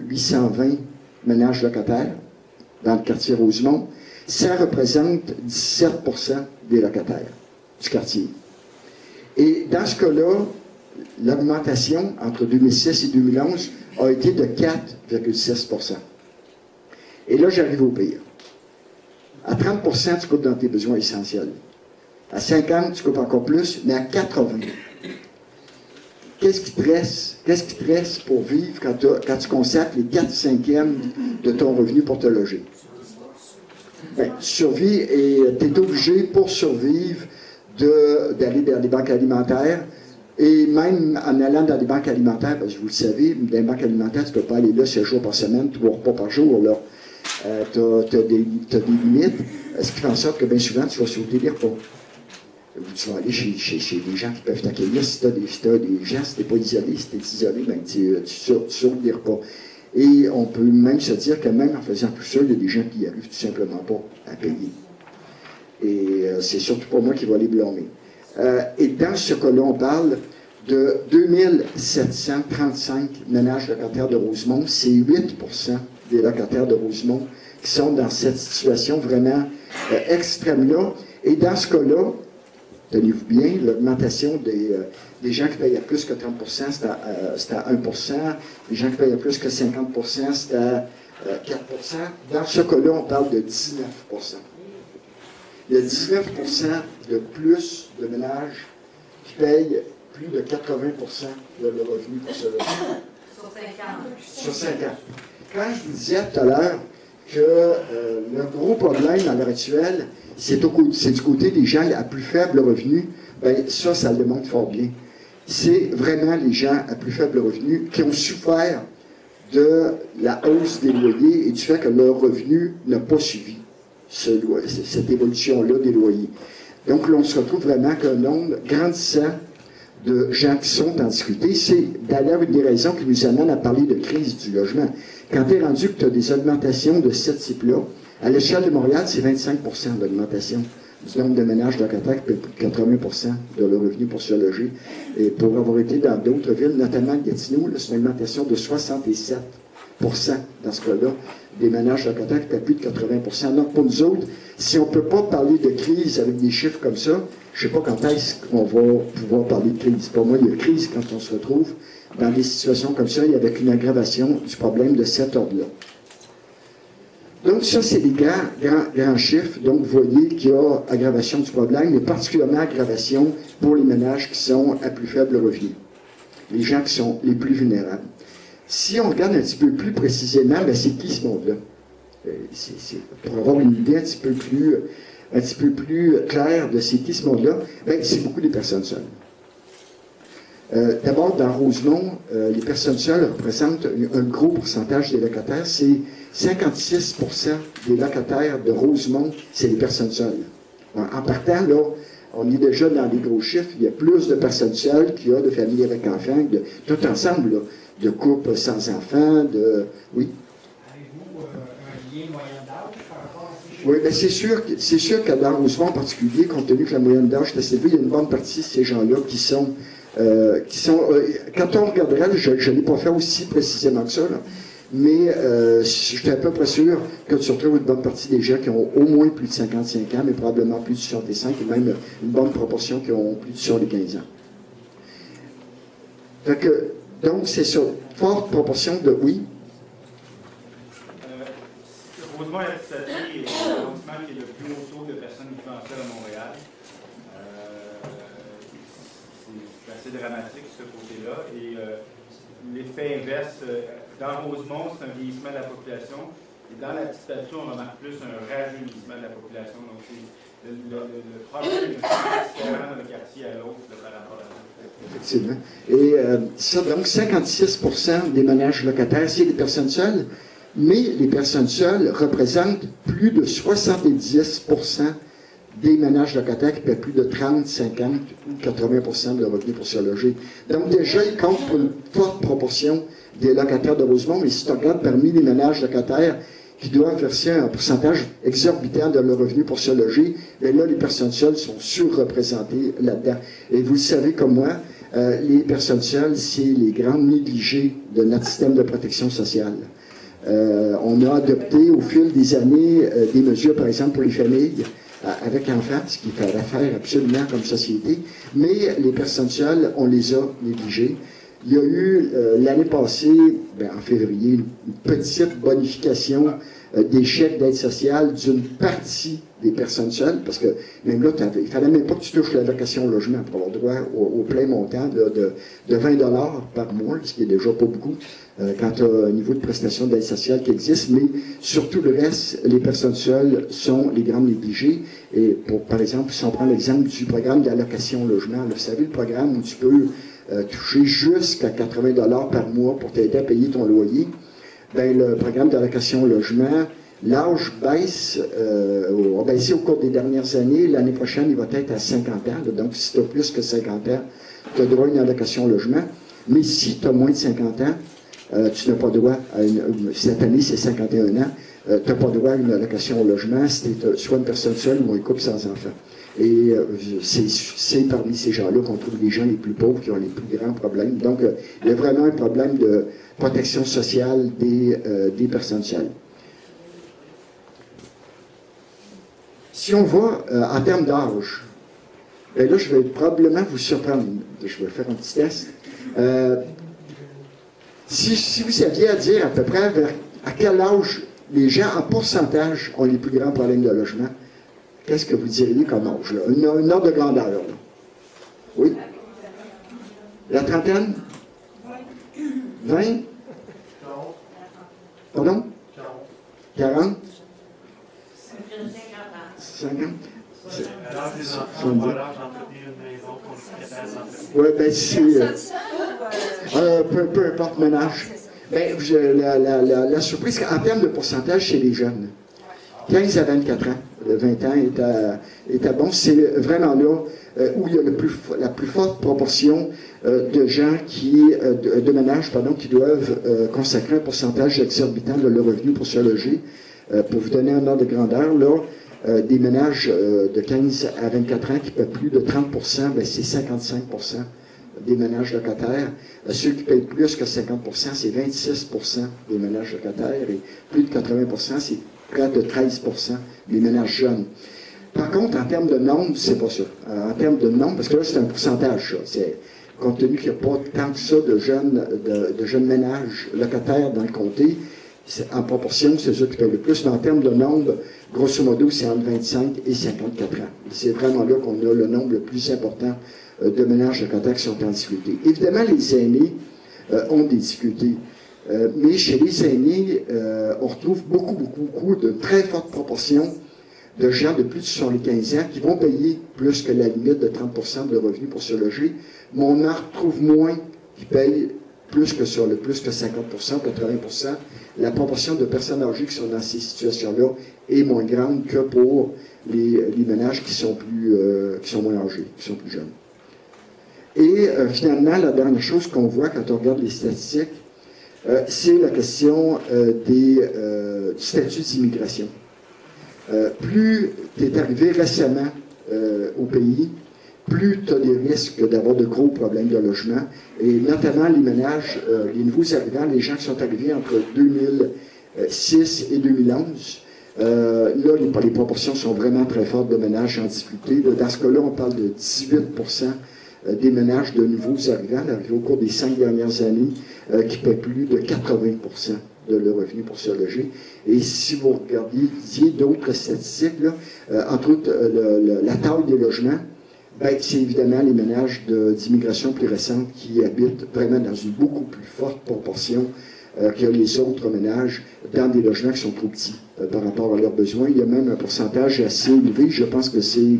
820 ménages locataires dans le quartier Rosemont. Ça représente 17% des locataires du quartier. Et dans ce cas-là, l'augmentation entre 2006 et 2011 a été de 4,6%. Et là, j'arrive au pire. À 30%, tu coupes dans tes besoins essentiels. À 50%, tu coupes encore plus, mais à 80%. Qu'est-ce qui te reste pour vivre quand tu consacres les 4/5 de ton revenu pour te loger? Ben, tu survis et tu es obligé, pour survivre, d'aller dans les banques alimentaires. Et même en allant dans les banques alimentaires, parce que vous le savez, dans les banques alimentaires, tu ne peux pas aller là 7 jours par semaine, 3 repas par jour. Tu as des limites, ce qui fait en sorte que bien souvent, tu vas sauter des repas. Tu vas aller chez des gens qui peuvent t'accueillir. Si tu as des gens, si tu n'es pas isolé, si tu es isolé, ben, tu sautes des repas. Et on peut même se dire que même en faisant tout ça, il y a des gens qui n'y arrivent tout simplement pas à payer. Et c'est surtout pas moi qui vais les blâmer. Et dans ce cas-là, on parle de 2735 ménages locataires de Rosemont. C'est 8% des locataires de Rosemont qui sont dans cette situation vraiment extrême-là. Et dans ce cas-là, tenez-vous bien, l'augmentation des gens qui payaient plus que 30%, c'était à 1%. Les gens qui payaient plus que 50%, c'était à 4%. Dans ce cas-là, on parle de 19%. Il y a 19% de plus de ménages qui payent plus de 80% de leur revenu pour se loger. Sur 5 ans. Sur 5 ans. Quand je vous disais tout à l'heure que le gros problème à l'heure actuelle, c'est du côté des gens à plus faible revenu, bien ça le montre fort bien. C'est vraiment les gens à plus faible revenu qui ont souffert de la hausse des loyers et du fait que leur revenu n'a pas suivi cette évolution-là des loyers. Donc là, on se retrouve vraiment qu'un nombre grandissant de gens qui sont en difficulté. C'est d'ailleurs une des raisons qui nous amène à parler de crise du logement. Quand tu es rendu que tu as des augmentations de ce type-là, à l'échelle de Montréal, c'est 25% d'augmentation du nombre de ménages locataires qui paient plus de 80% de leur revenu pour se loger. Et pour avoir été dans d'autres villes, notamment Gatineau, c'est une augmentation de 67%. dans ce cas-là, des ménages locataires qui paient plus de 80 %. Donc, pour nous autres, si on ne peut pas parler de crise avec des chiffres comme ça, je ne sais pas quand est-ce qu'on va pouvoir parler de crise. Pour moi, il y a crise quand on se retrouve dans des situations comme ça et avec une aggravation du problème de cet ordre-là. Donc, ça, c'est des grands chiffres. Donc, vous voyez qu'il y a aggravation du problème, mais particulièrement aggravation pour les ménages qui sont à plus faible revenu, les gens qui sont les plus vulnérables. Si on regarde un petit peu plus précisément, ben, c'est qui ce monde-là? Pour avoir une idée un petit peu plus claire de c'est qui ce monde-là, ben, c'est beaucoup des personnes seules. D'abord, dans Rosemont, les personnes seules représentent un gros pourcentage des locataires. C'est 56 % des locataires de Rosemont, c'est les personnes seules. En partant, là, on est déjà dans des gros chiffres. Il y a plus de personnes seules qu'il y a de familles avec enfants, tout ensemble, là, de couples sans enfants, de... Oui? Avez-vous un lien moyen d'âge par rapport à ces chiffres? Oui, bien c'est sûr que dans Rosemont en particulier, compte tenu que la moyenne d'âge est assez élevée, il y a une bonne partie de ces gens-là qui sont quand on regarderait, je ne l'ai pas fait aussi précisément que ça, là, mais je suis à peu près sûr que tu retrouves une bonne partie des gens qui ont au moins plus de 55 ans, mais probablement plus de 65, et même une bonne proportion qui ont plus de 75 ans. Donc, c'est ça. Forte proportion de oui. Rosemont est l'arrondissement qui est le plus haut taux de personnes vivant seules à Montréal. C'est assez dramatique, ce côté-là. Et l'effet inverse, dans Rosemont, c'est un vieillissement de la population. Et dans la petite statue, on remarque plus un rajeunissement de la population. Donc, le problème est différent d'un quartier à l'autre par rapport à ça. Effectivement. Et ça, donc, 56 % des ménages locataires, c'est des personnes seules, mais les personnes seules représentent plus de 70 % des ménages locataires qui paient plus de 30, 50 ou 80 % de leur revenu pour se loger. Donc, déjà, ils comptent pour une forte proportion des locataires de Rosemont, mais si tu regardes parmi les ménages locataires qui doivent verser un pourcentage exorbitant de leur revenu pour se loger, bien là, les personnes seules sont surreprésentées là-dedans. Et vous le savez comme moi, les personnes seules, c'est les grandes négligées de notre système de protection sociale. On a adopté au fil des années des mesures, par exemple, pour les familles avec enfants, ce qui fait l'affaire absolument comme société, mais les personnes seules, on les a négligées. Il y a eu, l'année passée, en février, une petite bonification des chèques d'aide sociale d'une partie des personnes seules, parce que même là, il fallait même pas que tu touches l'allocation au logement pour avoir droit au plein montant de 20 $ par mois, ce qui est déjà pas beaucoup, quand tu as un niveau de prestation d'aide sociale qui existe, mais surtout le reste, les personnes seules sont les grandes négligées. Et par exemple, si on prend l'exemple du programme d'allocation au logement, là, vous savez, le programme où tu peux toucher jusqu'à 80 $ par mois pour t'aider à payer ton loyer, bien, le programme d'allocation au logement, l'âge baisse, a baissé au cours des dernières années. L'année prochaine, il va être à 50 ans. Là, donc, si tu as plus que 50 ans, tu as droit à une allocation au logement. Mais si tu as moins de 50 ans, tu n'as pas droit à cette année, c'est 51 ans, tu n'as pas droit à une allocation au logement si tu es soit une personne seule ou un couple sans enfant. Et c'est parmi ces gens-là qu'on trouve les gens les plus pauvres qui ont les plus grands problèmes. Donc, il y a vraiment un problème de protection sociale des personnes seules. Si on va en termes d'âge, bien là, je vais probablement vous surprendre. Je vais faire un petit test. Si vous saviez à dire à peu près à quel âge les gens en pourcentage ont les plus grands problèmes de logement, qu'est-ce que vous diriez comme âge? Là? Une ordre de grandeur. Là. Oui? La trentaine? 20? Pardon? 40? 50? Alors, des enfants ont l'âge d'entretenir une maison pour le secrétaire d'entreprise. Oui, bien, c'est... peu importe mon âge. Bien, la surprise, en termes de pourcentage, c'est les jeunes. 15 à 24 ans. 20 ans est à bon. C'est vraiment là où il y a la plus forte proportion de gens de ménages qui doivent consacrer un pourcentage exorbitant de leur revenu pour se loger. Pour vous donner un ordre de grandeur, là, des ménages de 15 à 24 ans qui paient plus de 30 %, ben c'est 55 % des ménages locataires. Ceux qui payent plus que 50%, c'est 26% des ménages locataires et plus de 80%, c'est près de 13% des ménages jeunes. Par contre, en termes de nombre, c'est pas ça. En termes de nombre, parce que là, c'est un pourcentage, ça. Compte tenu qu'il n'y a pas tant que ça de jeunes ménages locataires dans le comté, en proportion, c'est ceux qui payent le plus, mais en termes de nombre, grosso modo, c'est entre 25 et 54 ans. C'est vraiment là qu'on a le nombre le plus important de ménages locataires qui sont en difficulté. Évidemment, les aînés ont des difficultés, mais chez les aînés, on retrouve beaucoup de très fortes proportions de gens de plus de 75 ans qui vont payer plus que la limite de 30% de revenus pour se loger, mais on en retrouve moins qui payent plus que 50%, 80%. La proportion de personnes âgées qui sont dans ces situations-là est moins grande que pour les ménages qui sont moins âgés, qui sont plus jeunes. Et finalement, la dernière chose qu'on voit quand on regarde les statistiques, c'est la question du statut d'immigration. Plus tu es arrivé récemment au pays, plus tu as des risques d'avoir de gros problèmes de logement, et notamment les ménages, les nouveaux arrivants, les gens qui sont arrivés entre 2006 et 2011. Là, les proportions sont vraiment très fortes de ménages en difficulté. Dans ce cas-là, on parle de 18% des ménages de nouveaux arrivants, arrivés au cours des 5 dernières années, qui paient plus de 80% de leur revenu pour se loger. Et si vous regardiez d'autres statistiques, là, entre autres la taille des logements, ben, c'est évidemment les ménages d'immigration plus récente qui habitent vraiment dans une beaucoup plus forte proportion que les autres ménages dans des logements qui sont trop petits par rapport à leurs besoins. Il y a même un pourcentage assez élevé, je pense que c'est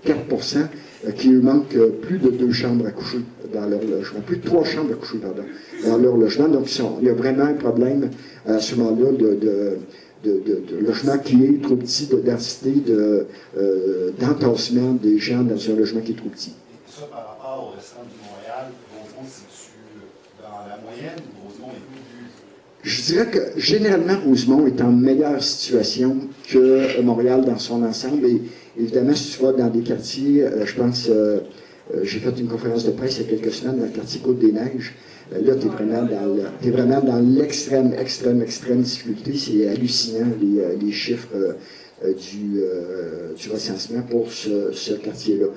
4%, qui manquent plus de 2 chambres à coucher dans leur logement, plus de 3 chambres à coucher, pardon, dans leur logement. Donc, il y a vraiment un problème à ce moment-là de logement qui est trop petit, de densité, d'entassement des gens dans un logement qui est trop petit. Et ça, par rapport au restant du Montréal, Rosemont se situe dans la moyenne ou Rosemont est plus... Je dirais que généralement, Rosemont est en meilleure situation que Montréal dans son ensemble. Et évidemment, si tu vas dans des quartiers, je pense, j'ai fait une conférence de presse il y a quelques semaines dans le quartier Côte-des-Neiges. Là, tu es vraiment dans l'extrême difficulté. C'est hallucinant, les chiffres du recensement pour ce quartier-là.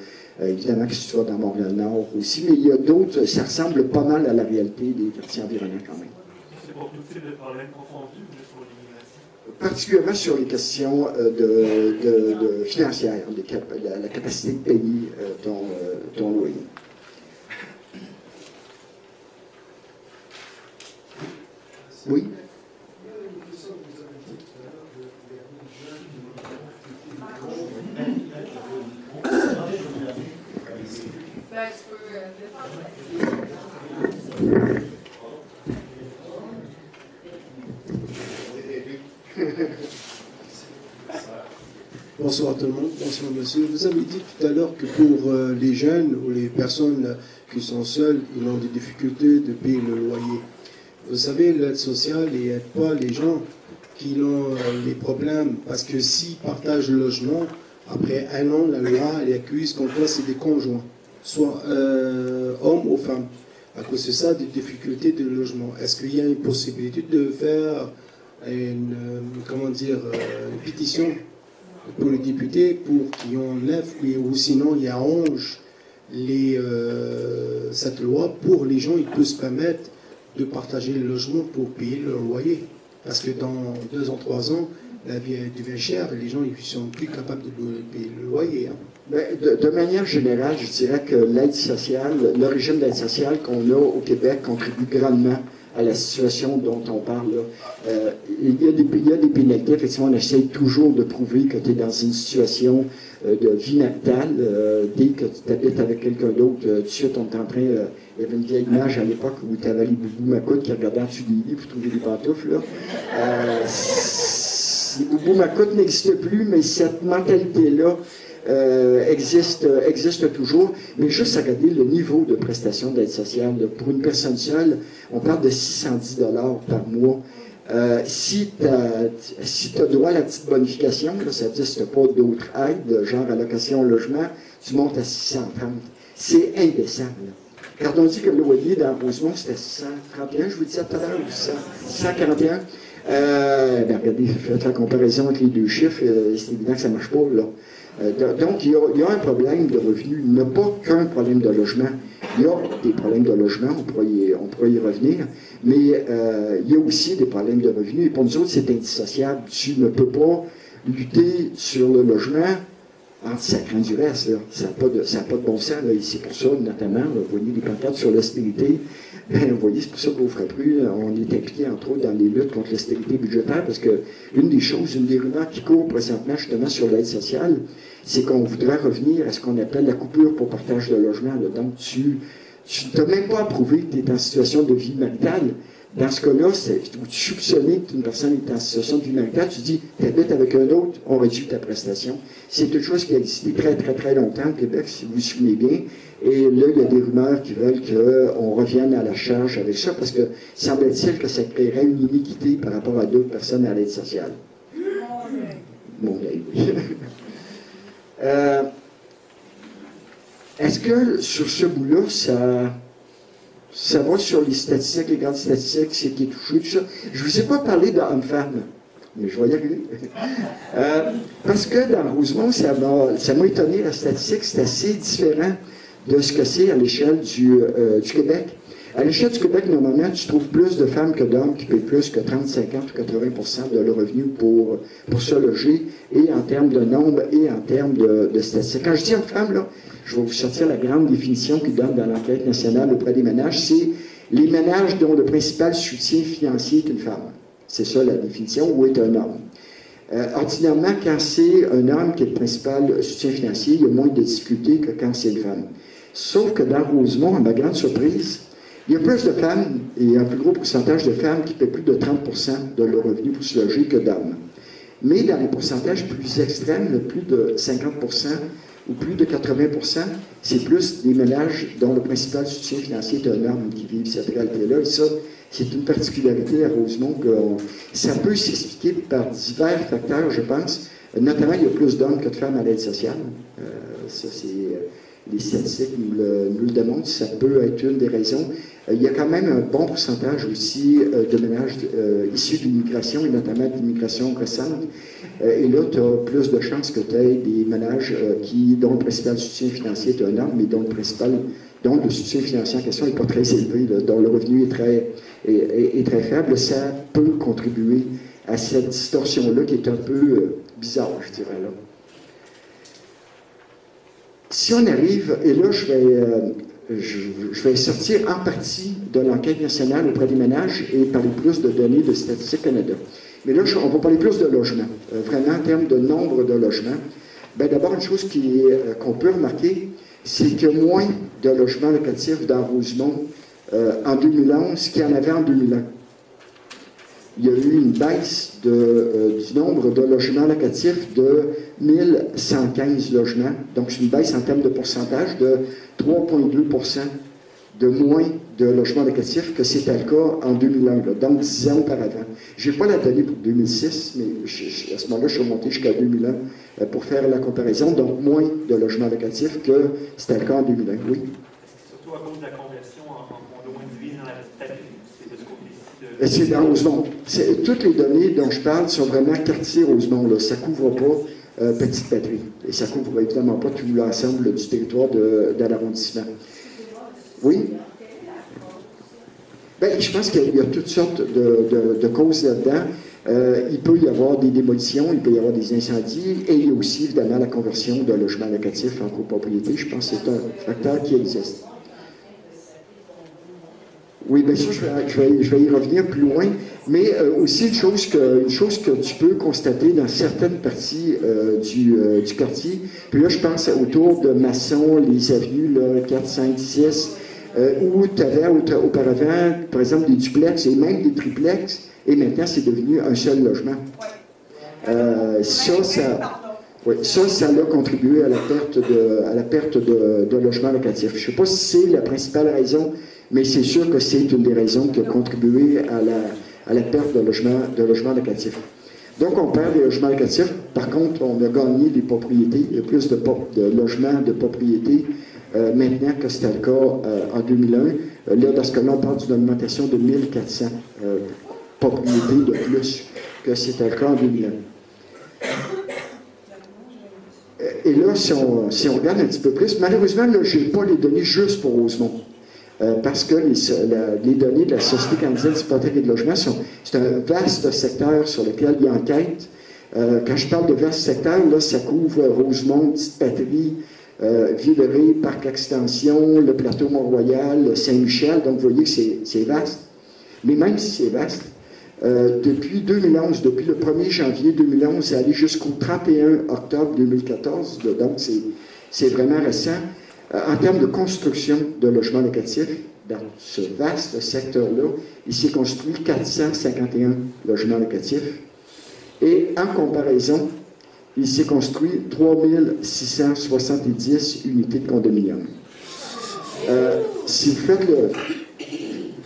Évidemment que si tu vas dans Montréal-Nord aussi, mais il y a d'autres, ça ressemble pas mal à la réalité des quartiers environnants quand même. C'est pour tout type de problèmes confondus, mais sur l'immigration? Particulièrement sur les questions financières, la capacité de payer ton loyer. Oui? Bonsoir tout le monde, bonsoir monsieur. Vous avez dit tout à l'heure que pour les jeunes ou les personnes qui sont seules, ils ont des difficultés de payer le loyer. Vous savez, l'aide sociale n'aide pas les gens qui ont les problèmes, parce que s'ils partagent le logement, après 1 an, la loi elle accuse comme quoi c'est des conjoints, soit hommes ou femmes. À cause de ça, des difficultés de logement. Est-ce qu'il y a une possibilité de faire une pétition pour les députés pour qu'ils enlèvent, ou sinon il arrange cette loi pour les gens, ils peuvent se permettre de partager le logement pour payer leur loyer. Parce que dans 2 ans, 3 ans, la vie devient chère et les gens ils sont plus capables de payer le loyer. Hein. Ben, de manière générale, je dirais que l'aide sociale, le régime d'aide sociale qu'on a au Québec contribue grandement à la situation dont on parle là. Il y a des pénalités. Effectivement, on essaie toujours de prouver que tu es dans une situation de vie natale. Dès que tu habites avec quelqu'un d'autre, tout de suite, on est en train... il y avait une vieille image à l'époque où tu avais les boubous macoutes qui regardaient en dessous des lits pour trouver des pantoufles. Là. Les boubous macoutes n'existent plus, mais cette mentalité-là existe toujours, mais juste à regarder le niveau de prestation d'aide sociale. Pour une personne seule, on parle de 610 $ par mois. Si tu as droit à la petite bonification, là, ça veut dire que tu n'as pas d'autres aides, genre allocation au logement, tu montes à 630. C'est indécent. Là. Quand on dit que le loyer dans Rosemont, c'était 131, je vous disais tout à l'heure, ou 141, regardez, faites la comparaison entre les deux chiffres, c'est évident que ça ne marche pas, là. Donc, il y a un problème de revenus. Il n'y a pas qu'un problème de logement. Il y a des problèmes de logement, on pourra y revenir, mais il y a aussi des problèmes de revenus. Et pour nous autres, c'est indissociable. Tu ne peux pas lutter sur le logement en sacrant du reste. Là. Ça n'a pas de bon sens. Là. Et c'est pour ça, notamment, là, vous voyez les pancartes sur l'austérité. Vous voyez, c'est pour ça qu'au Frappru, on est impliqué, entre autres, dans les luttes contre l'austérité budgétaire, parce que une des rumeurs qui courent présentement, justement, sur l'aide sociale, c'est qu'on voudrait revenir à ce qu'on appelle la coupure pour partage de logement. Là. Donc, tu n'as même pas approuvé que tu es en situation de vie maritale. Dans ce cas-là, où tu soupçonnais qu'une personne est en situation de vie maritale, tu dis, tu habites avec un autre, on réduit ta prestation. C'est une chose qui a existé très, très, très longtemps au Québec, si vous vous souvenez bien. Et là, il y a des rumeurs qui veulent qu'on revienne à la charge avec ça, parce que semble-t-il que ça créerait une iniquité par rapport à d'autres personnes à l'aide sociale. Mon œil, oui. Est-ce que sur ce bout-là, ça va sur les statistiques, les grandes statistiques, c'est qui est touché, tout ça? Je ne vous ai pas parlé d'hommes-femmes, mais je vais y arriver. Parce que dans Rosemont, ça m'a étonné, la statistique, c'est assez différent de ce que c'est à l'échelle du Québec. À l'échelle du Québec, normalement, tu trouves plus de femmes que d'hommes qui payent plus que 30, 50 ou 80% de leur revenu pour se loger, et en termes de nombre et en termes de statistiques. Quand je dis hommes-femmes, là, je vais vous sortir la grande définition qu'ils donnent dans l'enquête nationale auprès des ménages, c'est les ménages dont le principal soutien financier est une femme. C'est ça la définition, ou est un homme. Ordinairement, quand c'est un homme qui est le principal soutien financier, il y a moins de difficultés que quand c'est une femme. Sauf que dans Rosemont, à ma grande surprise, il y a plus de femmes, et un plus gros pourcentage de femmes qui paient plus de 30% de leur revenu pour se loger que d'hommes. Mais dans les pourcentages plus extrêmes, plus de 50% ou plus de 80%, c'est plus des ménages dont le principal soutien financier est un homme qui vivent cette réalité-là. Et ça, c'est une particularité à Rosemont que ça peut s'expliquer par divers facteurs, je pense. Notamment, il y a plus d'hommes que de femmes à l'aide sociale. Ça, c'est... les statistiques nous le démontrent, ça peut être une des raisons. Il y a quand même un bon pourcentage aussi de ménages issus de l'immigration, et notamment de l'immigration récente. Et là, tu as plus de chances que tu aies des ménages dont le principal soutien financier est un homme, mais dont le soutien financier en question n'est pas très élevé, là, dont le revenu est très faible. Ça peut contribuer à cette distorsion-là qui est un peu bizarre, je dirais, là. Si on arrive, et là je vais sortir en partie de l'enquête nationale auprès des ménages et parler plus de données de Statistique Canada. Mais là, on va parler plus de logement, vraiment en termes de nombre de logements. D'abord, une chose qu'on peut remarquer, c'est qu'il y a moins de logements locatifs dans Rosemont en 2011 qu'il y en avait en 2001. Il y a eu une baisse du nombre de logements locatifs de 1115 logements. Donc, c'est une baisse en termes de pourcentage de 3,2% de moins de logements locatifs que c'était le cas en 2001, là, donc 10 ans auparavant. Je n'ai pas la donnée pour 2006, mais à ce moment-là, je suis remonté jusqu'à 2001 pour faire la comparaison. Donc, moins de logements locatifs que c'était le cas en 2001. Oui. Surtout à cause de la conversion en condo individu dans la patrie. C'est dans Rosemont. Toutes les données dont je parle sont vraiment quartier Rosemont. Là. Ça ne couvre pas Petite Patrie. Et ça ne couvre évidemment pas tout l'ensemble du territoire de l'arrondissement. Oui? Je pense qu'il y a toutes sortes de causes là-dedans. Il peut y avoir des démolitions, il peut y avoir des incendies, et il y a aussi évidemment la conversion de logements locatifs en copropriété. Je pense que c'est un facteur qui existe. Oui, bien sûr, je vais y revenir plus loin, mais aussi une chose que tu peux constater dans certaines parties du quartier, puis là, je pense autour de Masson, les avenues là, 4, 5, 6, où tu avais auparavant, par exemple, des duplex et même des triplex, et maintenant, c'est devenu un seul logement. Ça a contribué à la perte de logements locatifs. Je ne sais pas si c'est la principale raison, mais c'est sûr que c'est une des raisons qui a contribué à la perte de logements locatifs. Donc, on perd des logements locatifs. Par contre, on a gagné des propriétés. Il y a plus de logements de propriété maintenant que c'était le cas en 2001. Là, dans ce cas-là, on parle d'une augmentation de 1400 propriétés de plus que c'était le cas en 2001. Et là, si on regarde un petit peu plus, malheureusement, je n'ai pas les données juste pour Rosemont. Parce que les données de la Société canadienne d'hypothèque et de logement, c'est un vaste secteur sur lequel il y a enquête. Quand je parle de vaste secteur, là, ça couvre Rosemont, Petite-Patrie, Villeray, Parc Extension, le plateau Mont-Royal, Saint-Michel. Donc, vous voyez que c'est vaste. Mais même si c'est vaste, depuis 2011, depuis le 1er janvier 2011, c'est allé jusqu'au 31 octobre 2014. Donc, c'est vraiment récent. En termes de construction de logements locatifs, dans ce vaste secteur-là, il s'est construit 451 logements locatifs. Et en comparaison, il s'est construit 3670 unités de condominium. Si vous faites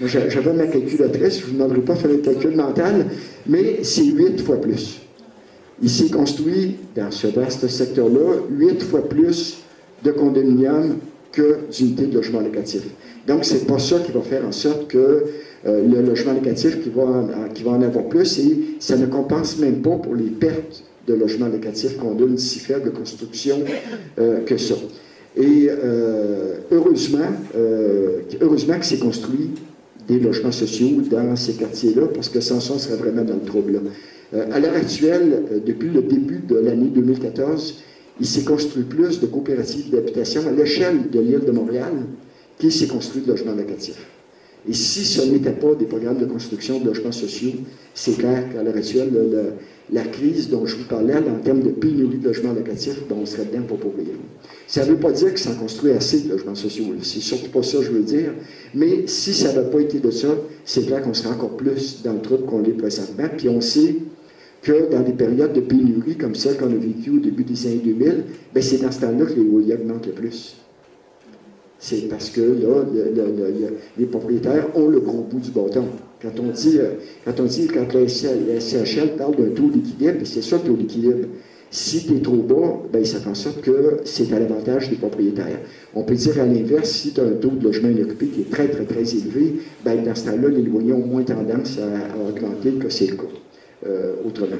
j'avais ma calculatrice, je ne vous demanderai pas de faire le calcul mental, mais c'est 8 fois plus. Il s'est construit, dans ce vaste secteur-là, 8 fois plus de condominiums que d'unités de logement locatif. Donc, c'est pas ça qui va faire en sorte que le logement locatif qui va en avoir plus, et ça ne compense même pas pour les pertes de logements locatifs qu'on a une si faible construction que ça. Et heureusement que c'est construit des logements sociaux dans ces quartiers-là, parce que sans ça, on serait vraiment dans le trouble. À l'heure actuelle, depuis le début de l'année 2014, il s'est construit plus de coopératives d'habitation à l'échelle de l'île de Montréal qu'il s'est construit de logements locatifs. Et si ce n'était pas des programmes de construction de logements sociaux, c'est clair qu'à l'heure actuelle, la crise dont je vous parlais, en termes de pénurie de logements locatifs, ben, on serait dedans pour rien. Ça ne veut pas dire que ça en construit assez de logements sociaux. C'est surtout pas ça que je veux dire. Mais si ça n'avait pas été de ça, c'est clair qu'on serait encore plus dans le trouble qu'on l'est présentement. Puis on sait que dans des périodes de pénurie comme celle qu'on a vécues au début des années 2000, ben c'est dans ce temps-là que les loyers augmentent le plus. C'est parce que là, les propriétaires ont le gros bout du bâton. Quand la SCHL parle d'un taux d'équilibre, c'est ça le taux d'équilibre. Si tu es trop bas, ben, ça fait en sorte que c'est à l'avantage des propriétaires. On peut dire à l'inverse, si tu as un taux de logement inoccupé qui est très, très, très élevé, ben, dans ce temps-là, les loyers ont moins tendance à augmenter que c'est le cas. Autrement.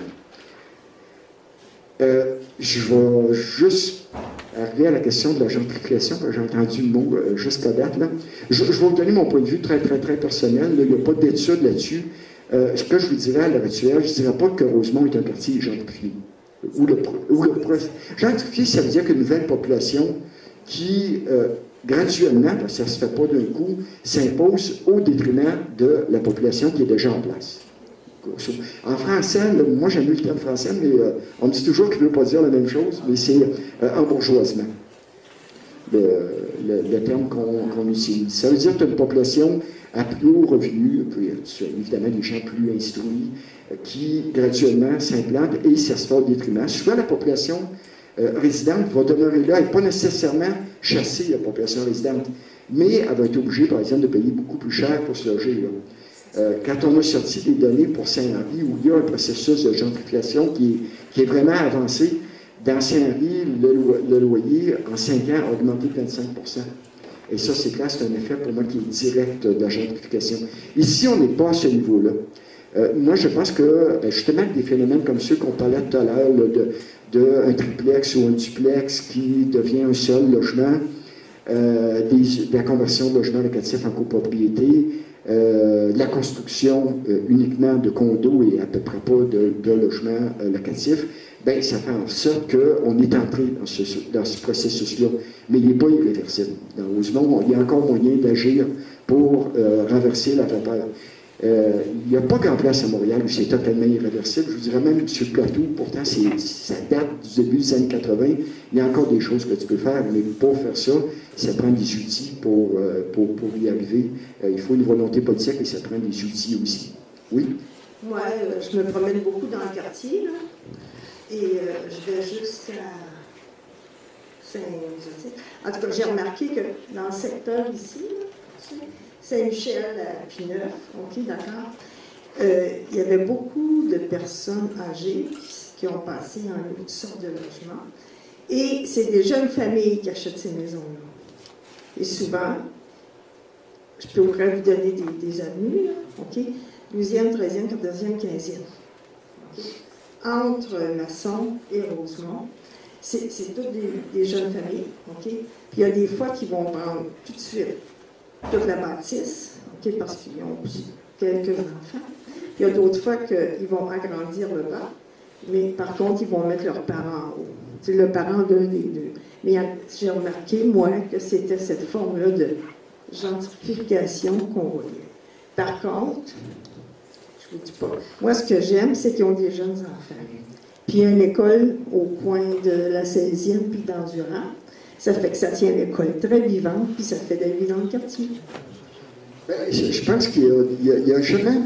Je vais juste arriver à la question de la gentrification, que j'ai entendu le mot jusqu'à date. Là. Je vais vous donner mon point de vue très, très, très personnel. Là. Il n'y a pas d'études là-dessus. Ce que je vous dirais à l'heure actuelle, je ne dirais pas que Rosemont est un quartier gentrifié. Gentrifié, ça veut dire qu'une nouvelle population qui, graduellement, parce que ça ne se fait pas d'un coup, s'impose au détriment de la population qui est déjà en place. En français, là, moi j'aime mieux le terme français, mais on me dit toujours qu'il ne veut pas dire la même chose, mais c'est embourgeoisement, le terme qu'on utilise. Ça veut dire que tu as une population à plus haut revenu, puis évidemment des gens plus instruits, qui graduellement s'implantent et ça se fait au détriment. Souvent la population résidente va demeurer là, elle n'est pas nécessairement chassée, la population résidente, mais elle va être obligée, par exemple, de payer beaucoup plus cher pour se loger là. Quand on a sorti des données pour Saint-Henri, où il y a un processus de gentrification qui est vraiment avancé, dans Saint-Henri, le loyer, en 5 ans, a augmenté de 25%. Et ça, c'est clair, c'est un effet pour moi qui est direct de la gentrification. Ici, on n'est pas à ce niveau-là. Moi, je pense que, justement, des phénomènes comme ceux qu'on parlait tout à l'heure, d'un triplex ou un duplex qui devient un seul logement, de la conversion de logements locatifs en copropriété, la construction uniquement de condos et à peu près pas de logements locatifs, ben, ça fait en sorte qu'on est entré dans ce processus-là. Mais il n'est pas irréversible. Dans Rosemont, il y a encore moyen d'agir pour renverser la vapeur. Il n'y a pas grand place à Montréal où c'est totalement irréversible. Je vous dirais même sur le plateau, pourtant ça date du début des années 80. Il y a encore des choses que tu peux faire, mais pour faire ça, ça prend des outils pour y arriver. Il faut une volonté politique et ça prend des outils aussi. Oui? Moi, je me promène beaucoup dans le quartier, là, et je vais jusqu'à Saint-Joseph. En tout cas, j'ai remarqué que dans le secteur ici, là, Saint-Michel à Pineuf, ok, d'accord, il y avait beaucoup de personnes âgées qui ont passé dans une sorte de logement. Et c'est des jeunes familles qui achètent ces maisons-là. Et souvent, je pourrais vous donner des avenues, là, OK? 12e, 13e, 14e, 15e. Okay? Entre Masson et Rosemont, c'est toutes des jeunes familles, OK? Puis il y a des fois qui vont prendre tout de suite toute la bâtisse, OK? Parce qu'ils ont quelques enfants. Puis il y a d'autres fois qu'ils vont agrandir le bas, mais par contre, ils vont mettre leurs parents en haut. C'est le parent d'un des deux. Mais j'ai remarqué, moi, que c'était cette forme-là de gentrification qu'on voyait. Par contre, je ne vous dis pas, moi, ce que j'aime, c'est qu'ils ont des jeunes enfants. Puis il y a une école au coin de la 16e, puis d'Endurant. Ça fait que ça tient l'école très vivante, puis ça fait de la vie dans le quartier. Ben, je pense qu'il y a un chemin.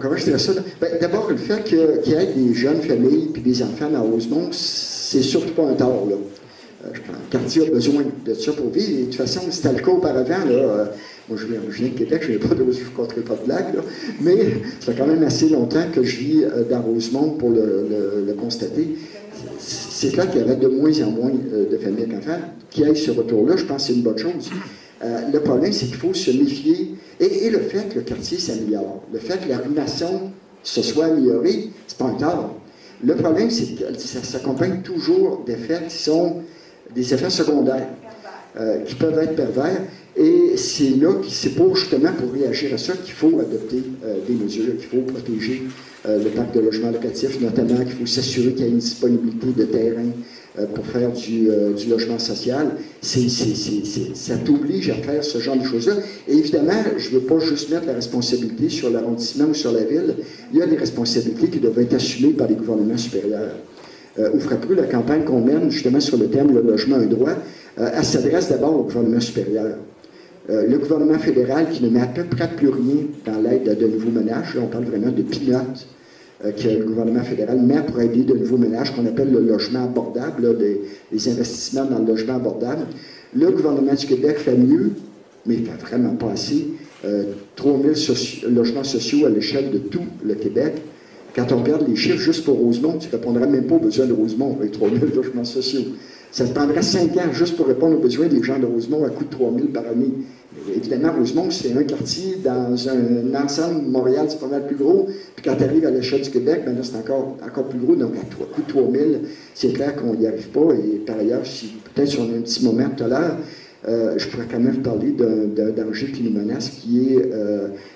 Comment je dirais ça? Ben, d'abord, le fait qu'il y ait des jeunes familles puis des enfants dans Rosemont, c'est surtout pas un tort, là. Le quartier a besoin de ça pour vivre. Et de toute façon, c'était le cas auparavant, là. Moi, je viens de Québec, je ne compterai pas de blague, là. Mais ça fait quand même assez longtemps que je vis dans Rosemont pour le constater. C'est clair qu'il y avait de moins en moins de familles avec enfants. Qu'il y ait ce retour-là, je pense que c'est une bonne chose. Le problème, c'est qu'il faut se méfier. Et le fait que le quartier s'améliore, le fait que la rue Masson se soit améliorée, c'est pas un tort. Le problème, c'est que ça s'accompagne toujours d'effets qui sont des effets secondaires, qui peuvent être pervers. Et c'est là, c'est pour justement pour réagir à ça qu'il faut adopter des mesures, qu'il faut protéger le parc de logement locatif, notamment qu'il faut s'assurer qu'il y ait une disponibilité de terrain pour faire du logement social. Ça t'oblige à faire ce genre de choses-là. Et évidemment, je ne veux pas juste mettre la responsabilité sur l'arrondissement ou sur la ville. Il y a des responsabilités qui doivent être assumées par les gouvernements supérieurs. Au Frappru, la campagne qu'on mène justement sur le thème « Le logement un droit », elle s'adresse d'abord au gouvernement supérieur. Le gouvernement fédéral qui ne met à peu près plus rien dans l'aide de nouveaux ménages, là on parle vraiment de peanuts, que le gouvernement fédéral met pour aider de nouveaux ménages qu'on appelle le logement abordable, là, les investissements dans le logement abordable. Le gouvernement du Québec fait mieux, mais il ne fait vraiment pas assez. 3000 logements sociaux à l'échelle de tout le Québec. Quand on regarde les chiffres juste pour Rosemont, tu ne répondrais même pas aux besoins de Rosemont avec 3000 logements sociaux. Ça te prendrait 5 ans juste pour répondre aux besoins des gens de Rosemont à coût de 3000 par année. Évidemment, Rosemont, c'est un quartier dans un ensemble. Montréal, c'est pas mal plus gros. Puis quand tu arrives à l'échelle du Québec, ben là, c'est encore plus gros. Donc, à coût de 3000, c'est clair qu'on n'y arrive pas. Et par ailleurs, peut-être si on a un petit moment tout à l'heure, je pourrais quand même parler d'un danger qui nous menace, qui est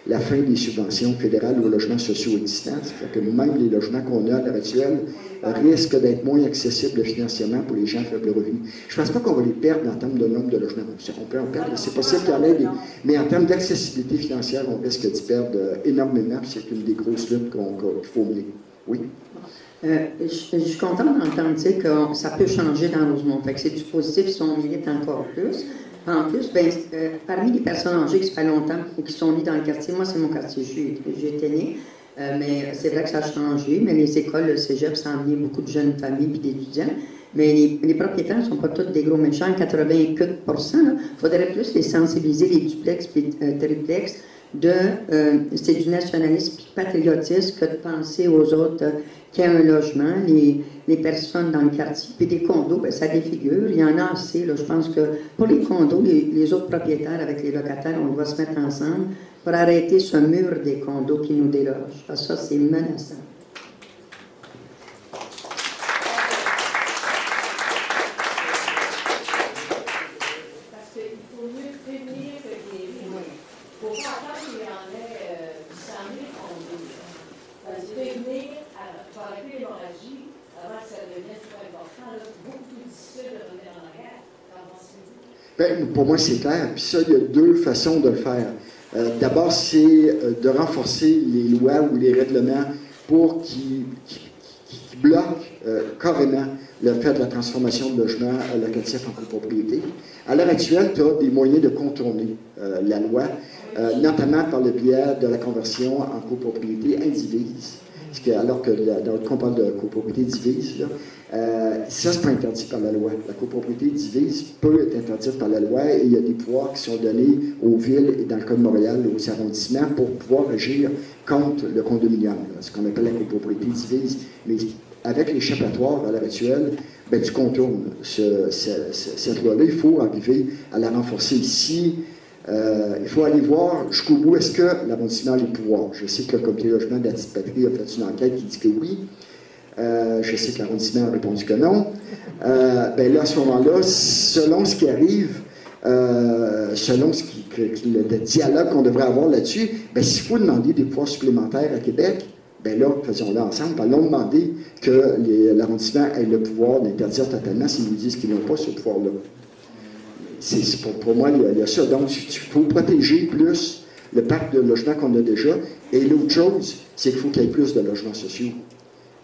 la fin des subventions fédérales aux logements sociaux existants. C'est-à-dire que même les logements qu'on a à l'heure actuelle risquent d'être moins accessibles financièrement pour les gens à faible revenu. Je ne pense pas qu'on va les perdre en termes de nombre de logements. On peut en perdre, c'est possible qu'il y en ait des... Mais en termes d'accessibilité financière, on risque d'y perdre énormément, puis c'est une des grosses luttes qu'il faut mener. Oui? Je suis contente d'entendre dire que ça peut changer dans Rosemont. Fait que c'est du positif si on milite encore plus. En plus, parmi les personnes âgées qui ça fait longtemps ou qui sont nées dans le quartier, moi c'est mon quartier, j'étais née, mais c'est vrai que ça a changé, mais les écoles, le cégep, ça a amené beaucoup de jeunes familles et d'étudiants. Mais les propriétaires ne sont pas tous des gros méchants, 80%. Il faudrait plus les sensibiliser, les duplex et triplex, c'est du nationalisme et patriotisme que de penser aux autres qu'il y a un logement, les personnes dans le quartier, puis des condos, ça défigure. Il y en a assez. Là, je pense que pour les condos, les autres propriétaires avec les locataires, on doit se mettre ensemble pour arrêter ce mur des condos qui nous déloge. Parce que ça, c'est menaçant. Pour moi, c'est clair. Puis ça, il y a deux façons de le faire. D'abord, c'est de renforcer les lois ou les règlements pour qui bloquent carrément le fait de la transformation de logements locatifs en copropriété. À l'heure actuelle, tu as des moyens de contourner la loi, notamment par le biais de la conversion en copropriété indivise. Alors que quand on parle de copropriété divise, ça, c'est pas interdit par la loi. La copropriété divise peut être interdite par la loi et il y a des pouvoirs qui sont donnés aux villes et dans le cas de Montréal, aux arrondissements, pour pouvoir agir contre le condominium, ce qu'on appelle la copropriété divise. Mais avec l'échappatoire à l'heure actuelle, ben, tu contournes cette loi-là. Il faut arriver à la renforcer ici. Il faut aller voir jusqu'au bout, est-ce que l'arrondissement a les pouvoirs? Je sais que le comité de logement de la petite patrie a fait une enquête qui dit que oui. Je sais que l'arrondissement a répondu que non. Ben là, à ce moment-là, selon ce qui arrive, selon le dialogue qu'on devrait avoir là-dessus, ben, s'il faut demander des pouvoirs supplémentaires à Québec, ben là, faisons-le ensemble. Allons demander que l'arrondissement ait le pouvoir d'interdire totalement s'ils nous disent qu'ils n'ont pas ce pouvoir-là. Pour moi, il y a ça. Donc, il faut protéger plus le parc de logements qu'on a déjà. Et l'autre chose, c'est qu'il faut qu'il y ait plus de logements sociaux.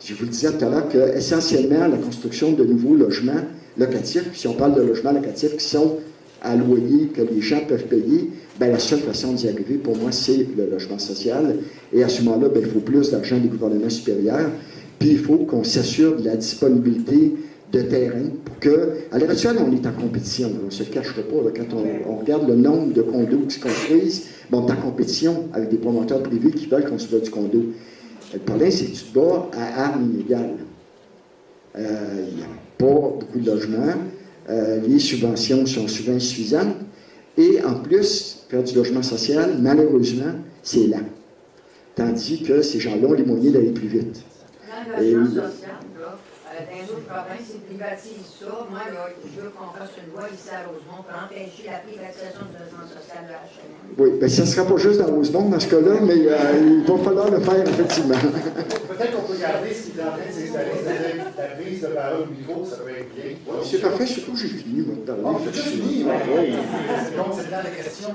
Je vous le disais tout à l'heure qu'essentiellement, la construction de nouveaux logements locatifs, si on parle de logements locatifs qui sont à loyer, que les gens peuvent payer, ben, la seule façon d'y arriver, pour moi, c'est le logement social. Et à ce moment-là, ben, il faut plus d'argent des gouvernements supérieurs. Puis il faut qu'on s'assure de la disponibilité de terrain pour que, à l'heure actuelle, on est en compétition. On ne se cachera pas. Là, quand on regarde le nombre de condos qui se construisent, ben, on est en compétition avec des promoteurs privés qui veulent construire du condo. Le problème, c'est que tu te bats à armes inégales. Il n'y a pas beaucoup de logements. Les subventions sont souvent insuffisantes. Et en plus, faire du logement social, malheureusement, c'est lent. Tandis que ces gens-là ont les moyens d'aller plus vite. Dans le logement social, là, dans d'autres provinces, ils privatisent ça. Moi, là, je veux qu'on fasse une loi ici à Rosemont pour empêcher la privatisation du logement social de HLM. Oui, bien, ça ne sera pas juste dans Rosemont dans ce cas-là, mais il va falloir le faire, effectivement. Peut-être qu'on peut garder, si tu es en train de s'installer, la prise de parole au micro, ça peut être bien. C'est parfait, surtout j'ai fini, moi, de parler. Oh, j'ai fini, oui. Donc, c'est dans la question.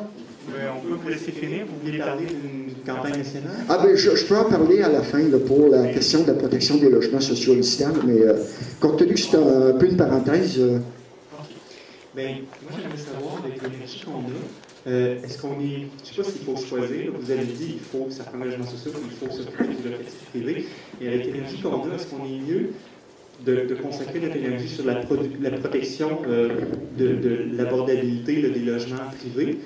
On peut vous laisser finir. Vous voulez parler d'une campagne nationale? Ah ben, je peux en parler à la fin là, pour la question de la protection des logements sociaux licitables, mais compte tenu que c'est un peu une parenthèse. OK. Bien, moi, j'aimerais savoir, avec l'énergie qu'on a, est-ce qu'on est. Je ne sais pas s'il faut choisir. Là, vous avez dit il faut que ça prenne le logement social, il faut s'occuper du locatif privé. Et avec l'énergie qu'on a, est-ce qu'on est mieux de consacrer notre énergie sur la protection de l'abordabilité des logements privés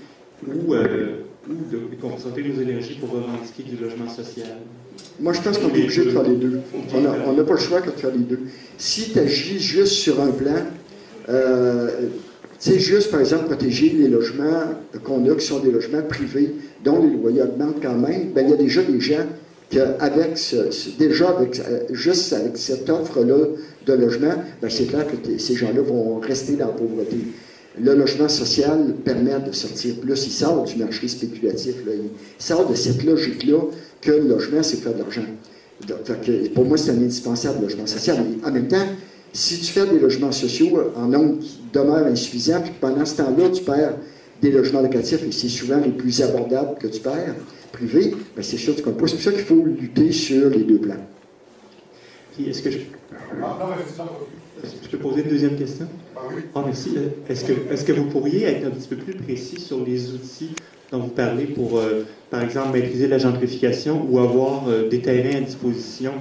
ou de concentrer nos énergies pour revendiquer du logement social? Moi, je pense qu'on est obligé de faire les deux. On n'a pas le choix que de faire les deux. Si tu agis juste sur un plan, tu sais, juste, par exemple, protéger les logements qu'on a, qui sont des logements privés, dont les loyers augmentent quand même, bien, il y a déjà des gens qu'avec juste avec cette offre-là de logement, bien, c'est clair que ces gens-là vont rester dans la pauvreté. Le logement social permet de sortir plus. Il sort du marché spéculatif. Là. Il sort de cette logique-là que le logement, c'est faire de l'argent. Pour moi, c'est un indispensable logement social. Mais en même temps, si tu fais des logements sociaux en nombre qui demeure insuffisant, puis pendant ce temps-là, tu perds des logements locatifs, et c'est souvent les plus abordables que tu perds, privés, bien, c'est sûr que tu comptes pas. C'est pour ça qu'il faut lutter sur les deux plans. Puis est-ce que je peux poser une deuxième question? Ah, merci. Est-ce que vous pourriez être un petit peu plus précis sur les outils dont vous parlez pour, par exemple, maîtriser la gentrification ou avoir des terrains à disposition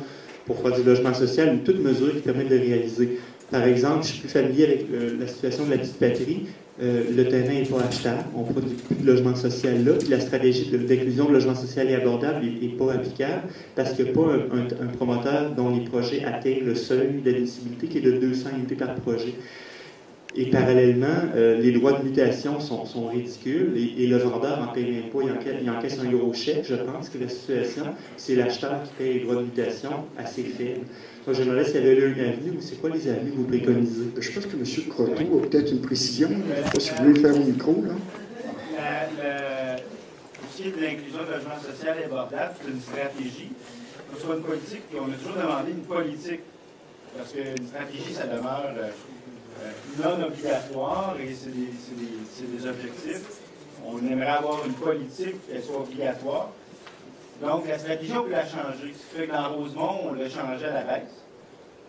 pour faire du logement social ou toute mesure qui permet de le réaliser? Par exemple, je suis plus familier avec la situation de la petite patrie. Le terrain n'est pas achetable, on ne produit plus de logement social là, puis la stratégie d'inclusion de logement social et abordable n'est pas applicable parce qu'il n'y a pas un promoteur dont les projets atteignent le seuil d'admissibilité qui est de 200 unités par projet. Et parallèlement, les droits de mutation sont ridicules et le vendeur n'en paye même pas, il encaisse un gros chèque. Je pense que la situation, c'est l'acheteur qui paye les droits de mutation assez faibles. Moi, j'aimerais s'il y avait une avenue ou c'est quoi les avenues que vous préconisez? Je pense que M. Croteau a peut-être une précision. Je ne sais pas si vous voulez faire un micro. Là. Pour ce qui est de l'inclusion de logement social et abordable, c'est une stratégie. Que ce soit une politique, puis on a toujours demandé une politique. Parce qu'une stratégie, ça demeure non obligatoire et c'est des objectifs. On aimerait avoir une politique qu'elle soit obligatoire. Donc, la stratégie, on peut la changer. Ce qui fait que dans Rosemont, on l'a changé à la baisse.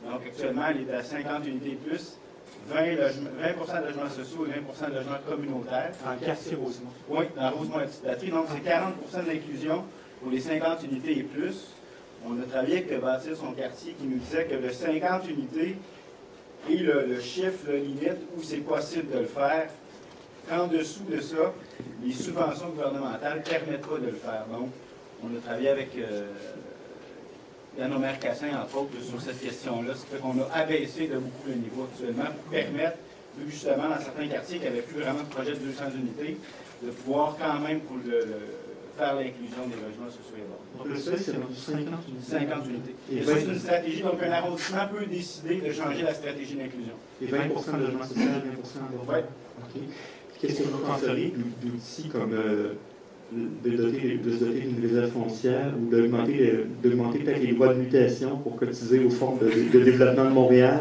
Donc, actuellement, elle est à 50 unités plus, 20% de logements sociaux et 20% de logements communautaires. En quartier Rosemont. Oui, dans Rosemont et Petite Patrie. Donc, c'est 40% d'inclusion pour les 50 unités et plus. On a travaillé avec Bâtir son quartier qui nous disait que le 50 unités est le chiffre, le limite où c'est possible de le faire. En dessous de ça, les subventions gouvernementales ne permettent pas de le faire. Donc, on a travaillé avec Yann Omer Cassin, entre autres, sur cette question-là. Ce qui fait qu'on a abaissé de beaucoup le niveau actuellement pour permettre, justement, dans certains quartiers qui n'avaient plus vraiment de projet de 200 unités, de pouvoir quand même faire l'inclusion des logements sociaux et donc le seuil, c'est rendu 50 unités. 50 unités. Et ça, c'est une stratégie. Donc, un arrondissement peut décider de changer la stratégie d'inclusion. Et 20 de logement social, 20 de... Oui. OK. Qu'est-ce que vous penseriez d'outils comme de se doter d'une réserve foncière ou d'augmenter peut-être les lois de mutation pour cotiser au Fonds de développement de Montréal?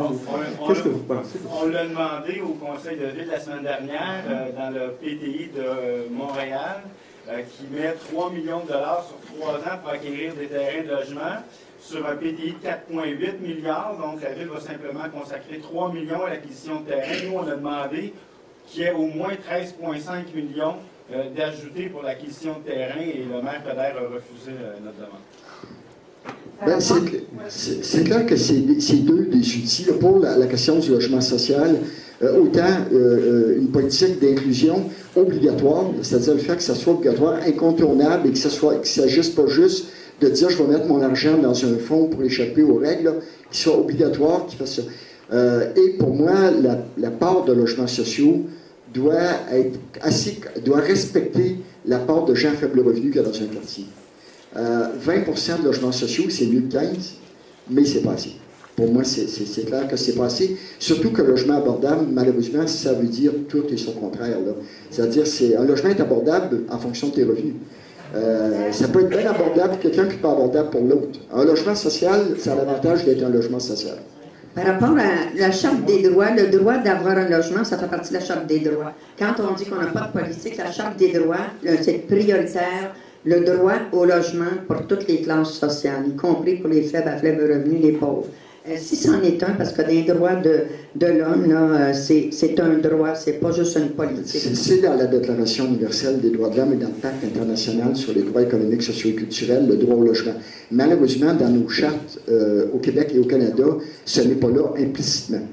Qu'est-ce que vous pensez? On l'a demandé au Conseil de ville la semaine dernière dans le PTI de Montréal qui met 3 millions de dollars sur 3 ans pour acquérir des terrains de logement sur un PTI de 4,8 milliards. Donc, la ville va simplement consacrer 3 millions à l'acquisition de terrains. Nous, on a demandé qu'il y ait au moins 13,5 millions d'ajouter pour l'acquisition de terrain et le maire Coder a refusé notre demande. C'est clair que c'est deux des outils là, pour la question du logement social. Autant une politique d'inclusion obligatoire, c'est-à-dire le fait que ça soit obligatoire, incontournable et que ça ne s'agisse pas juste de dire je vais mettre mon argent dans un fonds pour échapper aux règles, qu'il soit obligatoire, qu'il fasse ça. Et pour moi, la part de logements sociaux doit respecter la part de gens à faible revenu qu'il y a dans un quartier. 20% de logements sociaux, c'est mieux que 15%, mais c'est pas assez. Pour moi, c'est clair que c'est pas assez. Surtout que le logement abordable, malheureusement, ça veut dire tout et son contraire. C'est-à-dire, un logement est abordable en fonction de tes revenus. Ça peut être bien abordable pour quelqu'un puis pas abordable pour l'autre. Un logement social, ça a l'avantage d'être un logement social. Par rapport à la Charte des droits, le droit d'avoir un logement, ça fait partie de la Charte des droits. Quand on dit qu'on n'a pas de politique, la Charte des droits, c'est prioritaire, le droit au logement pour toutes les classes sociales, y compris pour les faibles à faible revenu, les pauvres. Si c'en est un, parce que des droits de l'homme, c'est un droit, c'est pas juste une politique. C'est dans la Déclaration universelle des droits de l'homme et dans le Pacte international sur les droits économiques, sociaux et culturels, le droit au logement. Malheureusement, dans nos chartes au Québec et au Canada, ce n'est pas là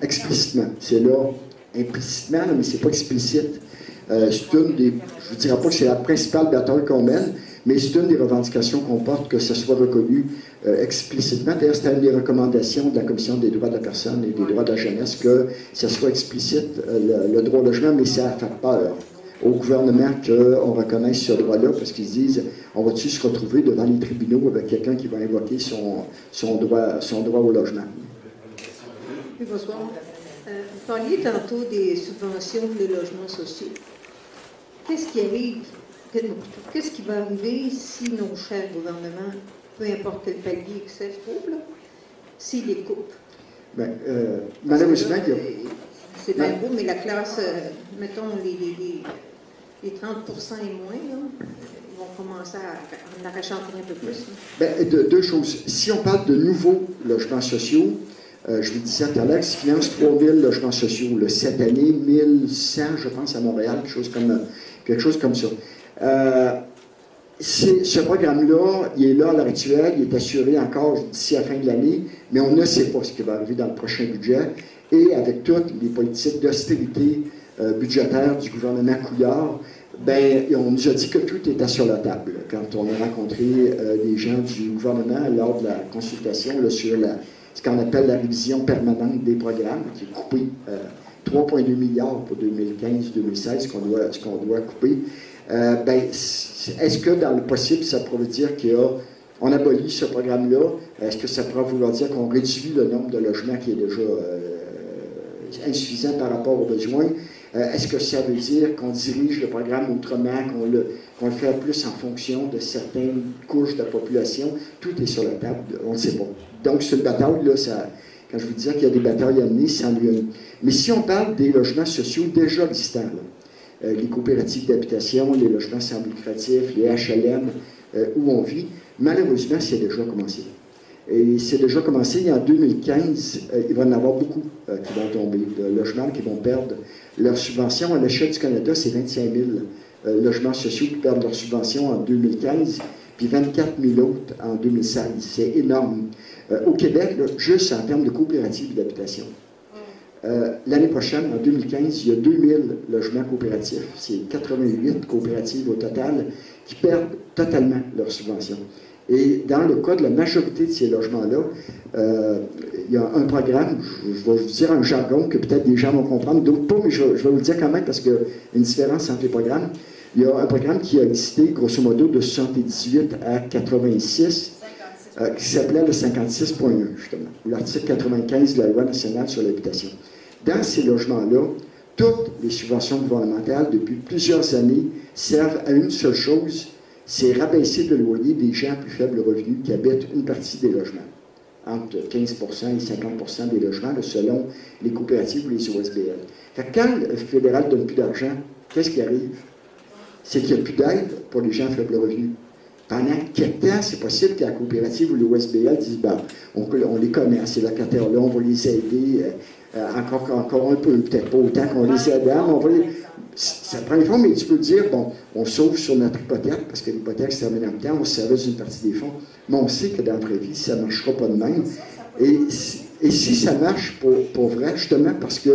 explicitement. C'est là implicitement, mais c'est pas explicite. C'est une des, je ne dirais pas que c'est la principale bataille qu'on mène, mais c'est une des revendications qu'on porte, que ce soit reconnu explicitement. D'ailleurs, c'était une des recommandations de la Commission des droits de la personne et des droits de la jeunesse, que ce soit explicite le droit au logement, mais ça a fait peur au gouvernement qu'on reconnaisse ce droit-là, parce qu'ils disent, on va-tu se retrouver devant les tribunaux avec quelqu'un qui va invoquer son droit au logement. Oui, bonsoir. Vous parliez tantôt des subventions de logements sociaux. Qu'est-ce qui arrive? Qu'est-ce qui va arriver si nos chers gouvernements, peu importe quel palier que ça se trouve, s'ils les coupent? Bien, malheureusement, c'est bien beau, mais la classe, mettons, les 30% et moins, là, ils vont commencer à en arracher encore un peu plus. Bien, deux choses. Si on parle de nouveaux logements sociaux, je vous disais tout à l'heure qu'ils financent 3000 logements sociaux. Cette année, 1100, je pense, à Montréal, quelque chose comme ça. Ce programme-là, il est là à l'heure actuelle, il est assuré encore d'ici la fin de l'année, mais on ne sait pas ce qui va arriver dans le prochain budget. Et avec toutes les politiques d'austérité budgétaire du gouvernement Couillard, ben, on nous a dit que tout était sur la table. Quand on a rencontré les gens du gouvernement lors de la consultation là, sur ce qu'on appelle la révision permanente des programmes, qui est coupé 3,2 milliards pour 2015-2016, ce qu'on doit couper. Ben, est-ce que dans le possible, ça pourrait dire qu'on abolit ce programme-là? Est-ce que ça pourrait vouloir dire qu'on réduit le nombre de logements qui est déjà insuffisant par rapport aux besoins? Est-ce que ça veut dire qu'on dirige le programme autrement, qu'on le fait plus en fonction de certaines couches de la population? Tout est sur la table, on ne sait pas. Donc, c'est une bataille, là, quand je vous disais qu'il y a des batailles à mener, c'en est une. Mais si on parle des logements sociaux déjà existants, là, les coopératives d'habitation, les logements sans but lucratif, les HLM, où on vit, malheureusement, c'est déjà commencé. Et c'est déjà commencé. En 2015, il va y en avoir beaucoup qui vont tomber, de logements qui vont perdre leur subvention. À l'échelle du Canada, c'est 25 000 logements sociaux qui perdent leur subvention en 2015, puis 24 000 autres en 2016. C'est énorme. Au Québec, là, juste en termes de coopératives d'habitation, l'année prochaine, en 2015, il y a 2000 logements coopératifs. C'est 88 coopératives au total qui perdent totalement leur subvention. Et dans le cas de la majorité de ces logements-là, il y a un programme, je vais vous dire un jargon que peut-être des gens vont comprendre, d'autres pas, mais je vais vous le dire quand même parce qu'il y a une différence entre les programmes. Il y a un programme qui a existé, grosso modo, de 78 à 86, qui s'appelait le 56.1, justement, ou l'article 95 de la Loi nationale sur l'habitation. Dans ces logements-là, toutes les subventions gouvernementales, depuis plusieurs années, servent à une seule chose, c'est rabaisser le loyer des gens à plus faible revenu qui habitent une partie des logements, entre 15% et 50% des logements, selon les coopératives ou les OSBL. Fait que quand le fédéral ne donne plus d'argent, qu'est-ce qui arrive? C'est qu'il n'y a plus d'aide pour les gens à faible revenu. Pendant quel temps c'est possible que la coopérative ou l'OSBL disent ben, on les connaît, ces locataires-là, on va les aider encore un peu, peut-être pas autant qu'on les aide, mais on va les... Ça prend une forme, mais tu peux dire, bon, on sauve sur notre hypothèque, parce que l'hypothèque se termine en même temps, on se service d'une partie des fonds, mais on sait que dans la vraie vie, ça ne marchera pas de même. Et si ça marche pour vrai, justement, parce qu'il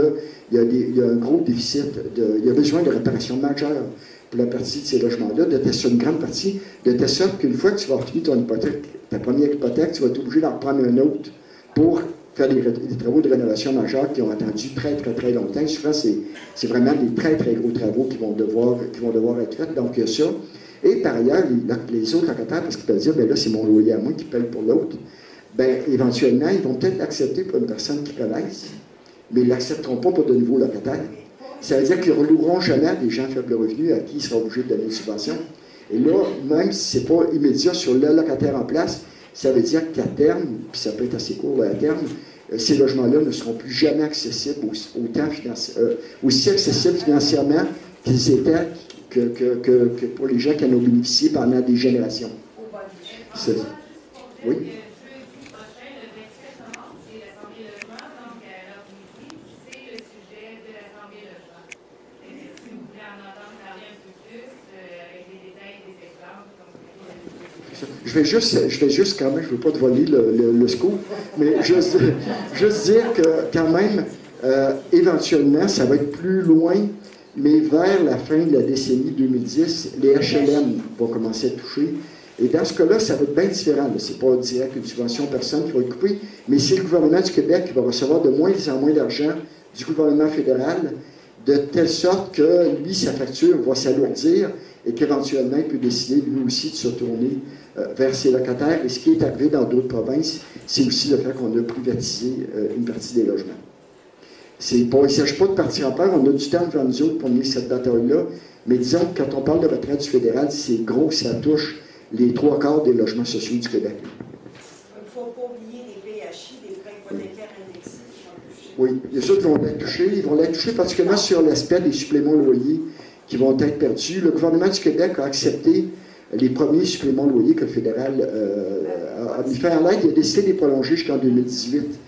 y a un gros déficit, il y a besoin de réparations majeures pour la partie de ces logements-là, de telle sorte, une grande partie, de telle sorte qu'une fois que tu vas obtenir ton hypothèque, ta première hypothèque, tu vas être obligé d'en reprendre une autre pour faire des travaux de rénovation majeure qui ont attendu très, très, très longtemps. Souvent, c'est vraiment des très, très gros travaux qui vont devoir être faits. Donc, il y a ça. Et par ailleurs, les autres locataires, parce qu'ils peuvent dire, bien là, c'est mon loyer à moi qui paye pour l'autre, bien, éventuellement, ils vont peut-être l'accepter pour une personne qu'ils connaissent, mais ils ne l'accepteront pas pour de nouveaux locataires. Ça veut dire qu'ils ne reloueront jamais à des gens à faible revenu à qui ils seront obligés de donner une subvention. Et là, même si ce n'est pas immédiat sur le locataire en place, ça veut dire qu'à terme, puis ça peut être assez court à terme, ces logements-là ne seront plus jamais accessibles aussi accessibles financièrement qu'ils étaient que pour les gens qui en ont bénéficié pendant des générations. Oui? Je vais juste quand même, je ne veux pas te voler le scoop, mais juste dire que quand même, éventuellement, ça va être plus loin, mais vers la fin de la décennie 2010, les HLM vont commencer à toucher. Et dans ce cas-là, ça va être bien différent. Ce n'est pas direct une subvention personne qui va être coupée, mais c'est le gouvernement du Québec qui va recevoir de moins en moins d'argent du gouvernement fédéral, de telle sorte que, lui, sa facture va s'alourdir et qu'éventuellement, il peut décider, lui aussi, de se tourner vers ses locataires. Et ce qui est arrivé dans d'autres provinces, c'est aussi le fait qu'on a privatisé une partie des logements. Il ne s'agit pas de partir en peur, on a du temps devant nous autres pour mener cette bataille-là, mais disons que quand on parle de retraite du fédéral, c'est gros, ça touche les 3/4 des logements sociaux du Québec. Il ne faut pas oublier les PHI, les prêts hypothécaires indexés. Oui, il y a ceux qui vont l'être touchés. Ils vont l'être touchés particulièrement sur l'aspect des suppléments loyers qui vont être perdus. Le gouvernement du Québec a accepté les premiers suppléments loyers que le fédéral a mis fin à l'aide. Il a décidé de les prolonger jusqu'en 2018.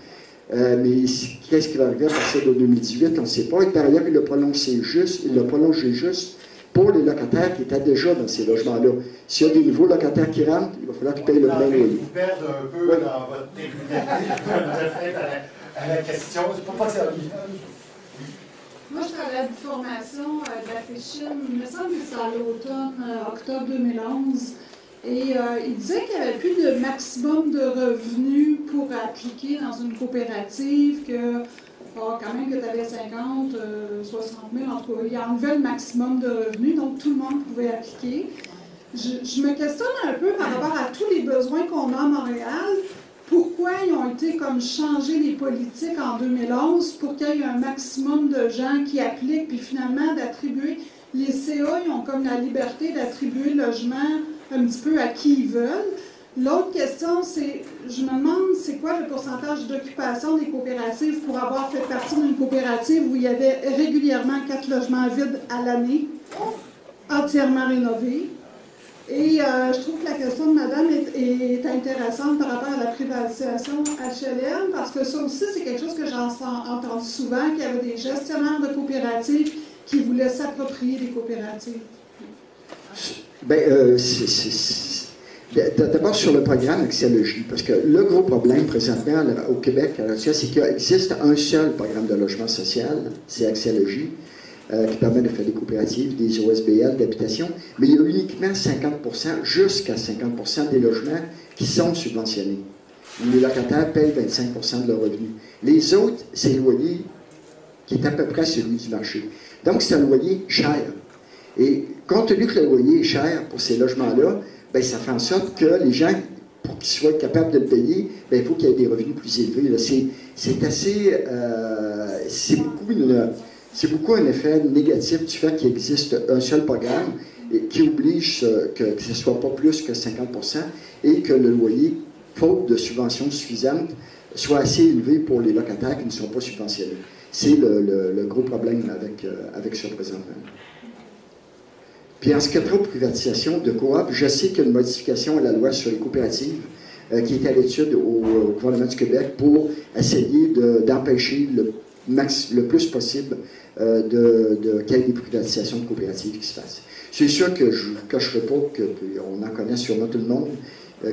Mais qu'est-ce qui va arriver à partir de 2018, on ne sait pas. Et par ailleurs, il l'a prolongé juste pour les locataires qui étaient déjà dans ces logements-là. S'il y a des nouveaux locataires qui rentrent, il va falloir qu'ils payent le même loyer. Vous perdez un peu dans votre technicité à la question. C'est pas servi. Moi, je travaille à la formation de la FECHIM. Il me semble que c'est à l'automne, octobre 2011. Et il disait qu'il n'y avait plus de maximum de revenus pour appliquer dans une coopérative, que quand même que tu avais 50, 60 000, en tout cas, il enlevait le maximum de revenus, donc tout le monde pouvait appliquer. Je me questionne un peu par rapport à tous les besoins qu'on a à Montréal. Pourquoi ils ont été comme changer les politiques en 2011 pour qu'il y ait un maximum de gens qui appliquent, puis finalement d'attribuer, les CA, ils ont comme la liberté d'attribuer le logement un petit peu à qui ils veulent. L'autre question, c'est, je me demande, c'est quoi le pourcentage d'occupation des coopératives pour avoir fait partie d'une coopérative où il y avait régulièrement 4 logements vides à l'année, entièrement rénovés. Et je trouve que la question de madame est intéressante par rapport à la privatisation HLM, parce que ça aussi, c'est quelque chose que j'ai entendu souvent, qu'il y avait des gestionnaires de coopératives qui voulaient s'approprier des coopératives. D'abord sur le programme Axiologie, parce que le gros problème présentement au Québec, c'est qu'il existe un seul programme de logement social, c'est Axiologie. qui permet de faire des coopératives, des OSBL d'habitation, mais il y a uniquement 50%, jusqu'à 50% des logements qui sont subventionnés. Les locataires payent 25% de leurs revenus. Les autres, c'est le loyer qui est à peu près celui du marché. Donc, c'est un loyer cher. Et compte tenu que le loyer est cher pour ces logements-là, bien, ça fait en sorte que les gens, pour qu'ils soient capables de le payer, bien, il faut qu'il y ait des revenus plus élevés. C'est assez... c'est beaucoup un effet négatif du fait qu'il existe un seul programme qui oblige que ce ne soit pas plus que 50% et que le loyer, faute de subventions suffisantes, soit assez élevé pour les locataires qui ne sont pas subventionnés. C'est le gros problème avec ce présentement. Puis en ce qui a trait aux privatisations de coop, je sais qu'il y a une modification à la loi sur les coopératives qui est à l'étude au gouvernement du Québec pour essayer d'empêcher le plus possible qu'il y ait des privatisations de coopératives qui se fassent. C'est sûr que je ne cacherai pas qu'on en connaît sûrement tout le monde,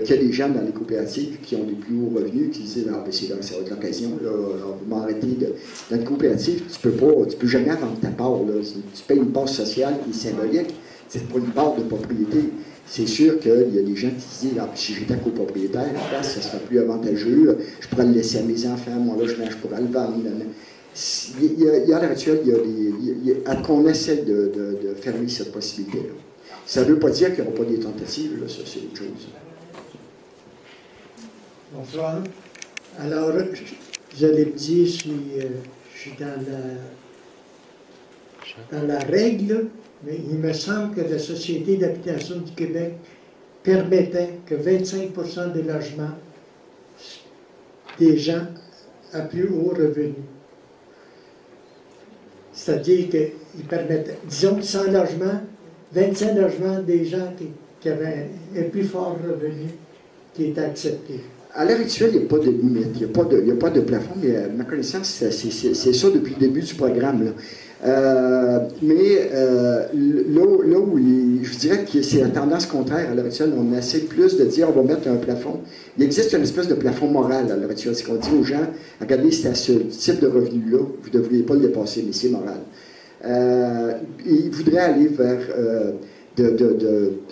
qu'il y a des gens dans les coopératives qui ont des plus hauts revenus qui disent ah, ben c'est là, ça va être l'occasion, vous m'arrêtez dans une coopérative, tu peux jamais vendre ta part, là. Tu payes une part sociale qui est symbolique, c'est pas une part de propriété. C'est sûr qu'il y a des gens qui disent ah, si j'étais copropriétaire, ça serait plus avantageux, je pourrais le laisser à mes enfants, mon logement, je pourrais le vendre. À l'heure actuelle, qu'on essaie de fermer cette possibilité-là. Ça ne veut pas dire qu'il n'y aura pas des tentatives, là, ça c'est autre chose. Bonsoir. Alors, je l'ai dit, je suis dans la règle, mais il me semble que la Société d'habitation du Québec permettait que 25% des logements des gens à plus haut revenu. C'est-à-dire qu'il permettait, disons, 100 logements, 25 logements des gens qui avaient un plus fort revenu qui étaient acceptés. À l'heure actuelle, il n'y a pas de limite, il n'y a pas de plafond, mais à ma connaissance, c'est ça depuis le début du programme. Là. Là où je dirais que c'est la tendance contraire à l'heure actuelle, on essaie plus de dire on va mettre un plafond. Il existe une espèce de plafond moral à l'heure actuelle. C'est qu'on dit aux gens, regardez, c'est à ce type de revenu-là, vous ne devriez pas le dépasser, mais c'est moral. Ils voudraient aller vers...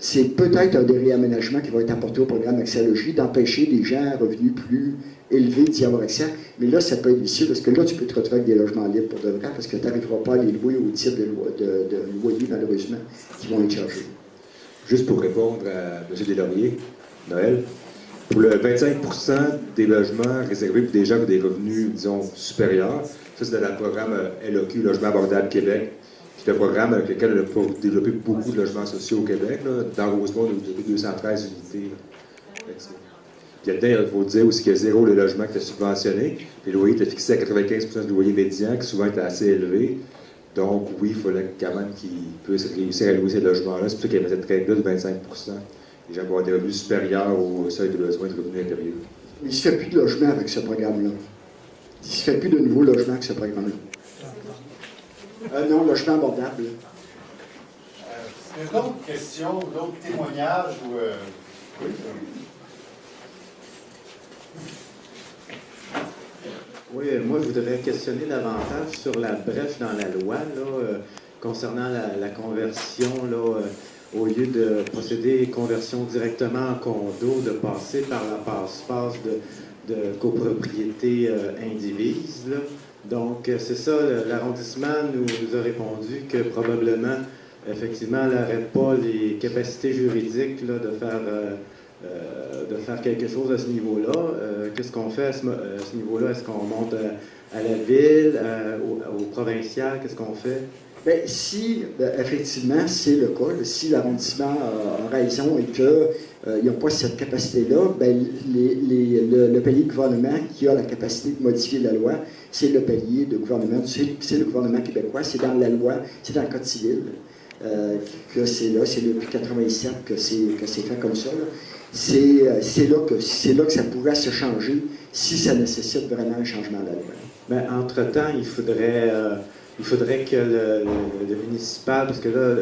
c'est peut-être un des réaménagements qui va être apporté au programme Accès à la logis, d'empêcher les gens à revenus plus élevés d'y avoir accès. Mais là, ça peut être vicieux parce que là, tu peux te retrouver avec des logements libres pour de vrai parce que tu n'arriveras pas à les louer au type de loyer, malheureusement, qui vont être chargés. Juste pour répondre à M. Deslauriers, Noël, pour le 25% des logements réservés pour des gens qui ont des revenus, disons, supérieurs, ça c'est dans le programme LOQ, Logement abordable Québec. C'est un programme avec lequel on a développé beaucoup de logements sociaux au Québec. Là. Dans Rosemont, on a développé 213 unités. Puis là-dedans, il faut dire aussi qu'il y a zéro le logement qui est subventionné. Puis le loyer était fixé à 95% du loyer médian, qui souvent était assez élevé. Donc, oui, il fallait quand même qu'ils puissent réussir à louer ces logements-là. C'est pour ça qu'il y avait cette règle-là de 25%. Les gens vont avoir des revenus supérieurs au seuil de besoin de revenus intérieurs. Il ne se fait plus de logement avec ce programme-là. Il ne se fait plus de nouveaux logements avec ce programme-là. Non, logement abordable. D'autres questions, d'autres témoignages? Oui. Oui, moi, je voudrais questionner davantage sur la brèche dans la loi, là, concernant la conversion, là, au lieu de procéder à une conversion directement en condo, de passer par la passe-passe de copropriété indivise, là. Donc, c'est ça, l'arrondissement nous a répondu que probablement, effectivement, elle n'aurait pas les capacités juridiques là, de faire quelque chose à ce niveau-là. Qu'est-ce qu'on fait à ce niveau-là? Est-ce qu'on monte à la ville, au provincial? Qu'est-ce qu'on fait? Bien, si, effectivement, c'est le cas, si l'arrondissement a raison et qu'ils n'ont pas cette capacité-là, bien, le palier de gouvernement qui a la capacité de modifier la loi, c'est le palier de gouvernement, c'est le gouvernement québécois, c'est dans la loi, c'est dans le Code civil que c'est là, c'est depuis 1987 que c'est fait comme ça. C'est là que ça pourrait se changer si ça nécessite vraiment un changement de la loi. Bien, entre-temps, il faudrait il faudrait que le municipal, parce que là,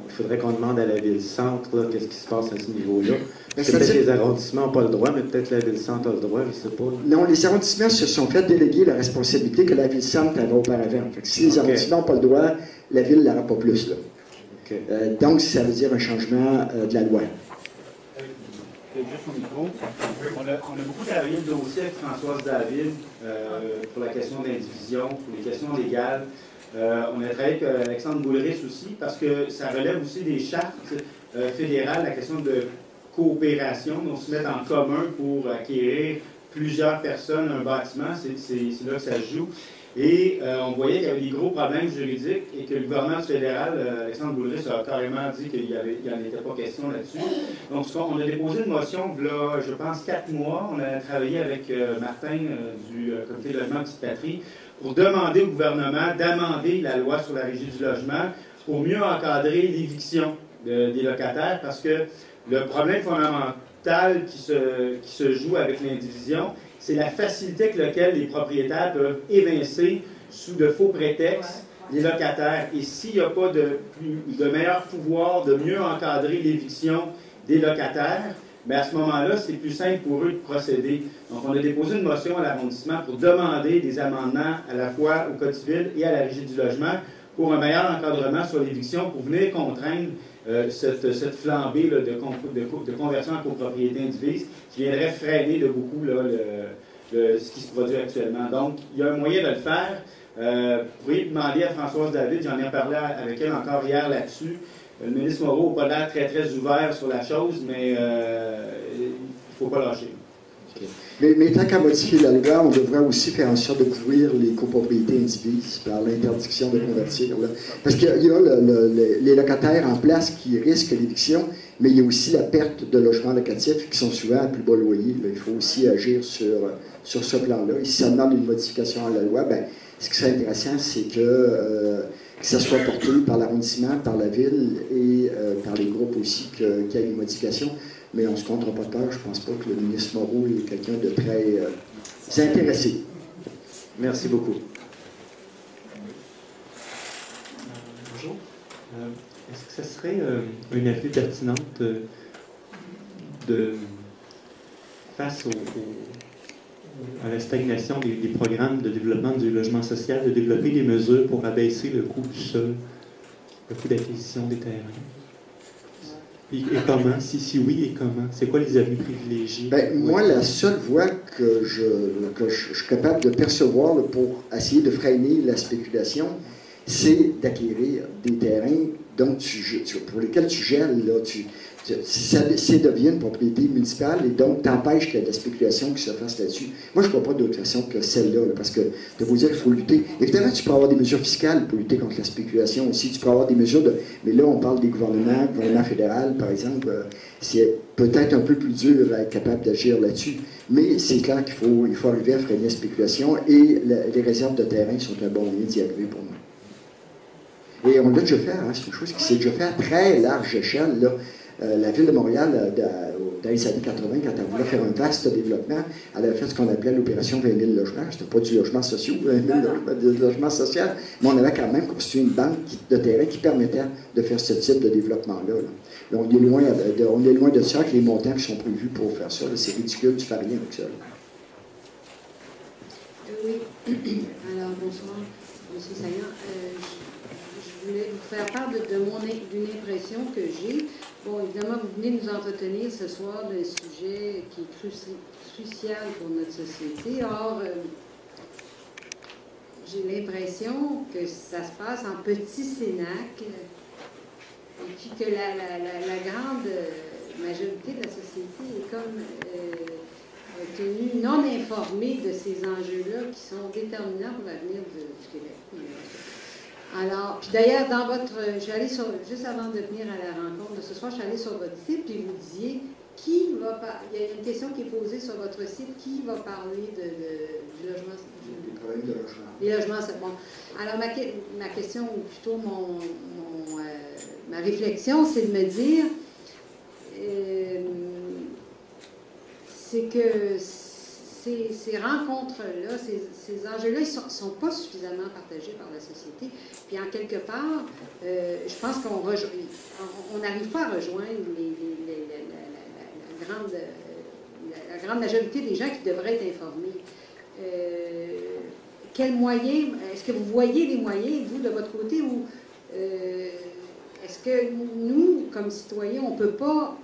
il faudrait qu'on demande à la ville-centre qu'est-ce qui se passe à ce niveau-là. Peut-être que les arrondissements n'ont pas le droit, mais peut-être la ville-centre a le droit, je ne sais pas. Non, les arrondissements se sont fait déléguer la responsabilité que la ville-centre avait auparavant. Fait que si les arrondissements n'ont pas le droit, la ville n'aura pas plus. Là. Donc, ça veut dire un changement de la loi. Juste au micro. On a beaucoup travaillé le dossier avec Françoise David pour la question d'indivision, pour les questions légales. On a travaillé avec Alexandre Boulris aussi, parce que ça relève aussi des chartes fédérales, la question de coopération, on se met en commun pour acquérir plusieurs personnes un bâtiment, c'est là que ça se joue. Et on voyait qu'il y avait des gros problèmes juridiques et que le gouvernement fédéral, Alexandre Boulris, a carrément dit qu'il n'en était pas question là-dessus. Donc, on a déposé une motion, là, je pense, 4 mois. On a travaillé avec Martin du Comité de logement Petite Patrie pour demander au gouvernement d'amender la loi sur la régie du logement pour mieux encadrer l'éviction des locataires, parce que le problème fondamental qui se joue avec l'indivision, c'est la facilité avec laquelle les propriétaires peuvent évincer sous de faux prétextes les locataires. Et s'il n'y a pas de meilleur pouvoir de mieux encadrer l'éviction des locataires, bien à ce moment-là, c'est plus simple pour eux de procéder. Donc, on a déposé une motion à l'arrondissement pour demander des amendements à la fois au Code civil et à la Régie du logement pour un meilleur encadrement sur l'éviction, pour venir contraindre cette flambée là, de conversion en copropriété indivise qui viendrait freiner de beaucoup là, ce qui se produit actuellement. Donc, il y a un moyen de le faire. Vous pouvez demander à Françoise David, j'en ai parlé avec elle encore hier là-dessus. Le ministre Moreau n'a pas l'air très, très ouvert sur la chose, mais il ne faut pas lâcher. Mais tant qu'à modifier la loi, on devrait aussi faire en sorte de couvrir les copropriétés indivises par l'interdiction de convertir. Là. Parce qu'il y a les locataires en place qui risquent l'éviction, mais il y a aussi la perte de logements locatifs qui sont souvent à plus bas loyer. Là. Il faut aussi agir sur ce plan-là. Et si ça demande une modification à la loi, ben, ce qui serait intéressant, c'est que ça soit porté par l'arrondissement, par la ville et par les groupes aussi qu'il y ait une modification. Mais on ne se comptera pas peur. Je ne pense pas que le ministre Moreau est quelqu'un de très intéressé. Merci beaucoup. Bonjour. Est-ce que ce serait une avis pertinente face à la stagnation des programmes de développement du logement social, de développer des mesures pour abaisser le coût du sol, le coût d'acquisition des terrains? Et comment? Si oui, et comment? C'est quoi les avenues privilégiées? Ben, moi, la seule voie que je suis capable de percevoir là, pour essayer de freiner la spéculation, c'est d'acquérir des terrains donc pour lesquels tu gèles, là, ça devient une propriété municipale et donc t'empêches qu'il y ait de la spéculation qui se fasse là-dessus. Moi, je ne vois pas d'autre façon que celle-là, là, parce que de vous dire qu'il faut lutter. Évidemment, tu peux avoir des mesures fiscales pour lutter contre la spéculation aussi. Tu peux avoir des mesures de... Mais là, on parle des gouvernement fédéral, par exemple. C'est peut-être un peu plus dur à être capable d'agir là-dessus. Mais c'est clair qu'il faut arriver à freiner la spéculation et les réserves de terrain sont un bon moyen d'y arriver pour moi. Et on l'a déjà fait, hein, c'est une chose qui s'est déjà fait à très large échelle, là. La Ville de Montréal, dans les années 80, quand elle voulait faire un vaste développement, elle avait fait ce qu'on appelait l'opération 20 000 logements. C'était pas du logement social, 20 000 logements social, mais on avait quand même constitué une banque de terrain qui permettait de faire ce type de développement-là. Là. On est loin de ça, avec les montants qui sont prévus pour faire ça. C'est ridicule, tu ne fais rien avec ça. Oui. Alors, bonsoir, M. Saillant. Je voulais vous faire part d'une impression que j'ai. Bon, évidemment, vous venez nous entretenir ce soir d'un sujet qui est crucial pour notre société. Or, j'ai l'impression que ça se passe en petit cénacle et puis que la grande majorité de la société est comme tenue non informée de ces enjeux-là qui sont déterminants pour l'avenir du Québec. Alors, puis d'ailleurs, je suis allée juste avant de venir à la rencontre de ce soir, je suis allée sur votre site, puis vous disiez, il y a une question qui est posée sur votre site, qui va parler du logement? Des problèmes de logement. Les logements, c'est bon. Alors, ma question, ou plutôt ma réflexion, c'est de me dire, c'est que ces rencontres-là, ces enjeux-là, ils ne sont pas suffisamment partagés par la société. Puis en quelque part, je pense qu'on n'arrive pas à rejoindre la grande majorité des gens qui devraient être informés. Quels moyens, est-ce que vous voyez des moyens, vous, de votre côté, ou est-ce que nous, comme citoyens, on ne peut pas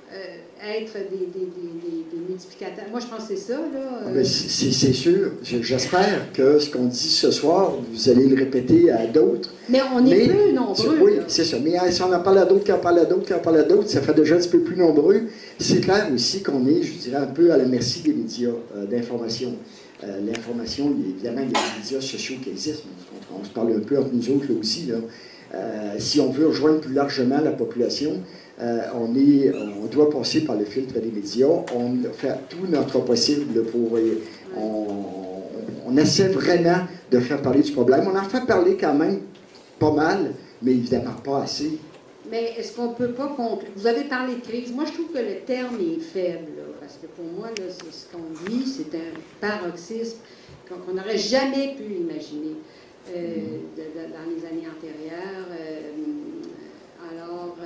être des multiplicateurs? Moi, je pense que c'est ça, là. C'est sûr. J'espère que ce qu'on dit ce soir, vous allez le répéter à d'autres. Mais on est peu nombreux. Oui, c'est ça. Mais si on en parle à d'autres, qui en parlent à d'autres, qui en parlent à d'autres, ça fait déjà un petit peu plus nombreux. C'est clair aussi qu'on est, je dirais, un peu à la merci des médias d'information. L'information, évidemment, il y a des médias sociaux qui existent. On se parle un peu entre nous autres, là aussi, là. Si on veut rejoindre plus largement la population, on doit passer par le filtre des médias. On fait tout notre possible pour... On essaie vraiment de faire parler du problème. On en fait parler quand même pas mal, mais évidemment pas assez. Mais est-ce qu'on ne peut pas conclure? Vous avez parlé de crise. Moi, je trouve que le terme est faible, là, parce que pour moi, là, ce qu'on vit, c'est un paroxysme qu'on n'aurait jamais pu imaginer dans les années antérieures. Alors,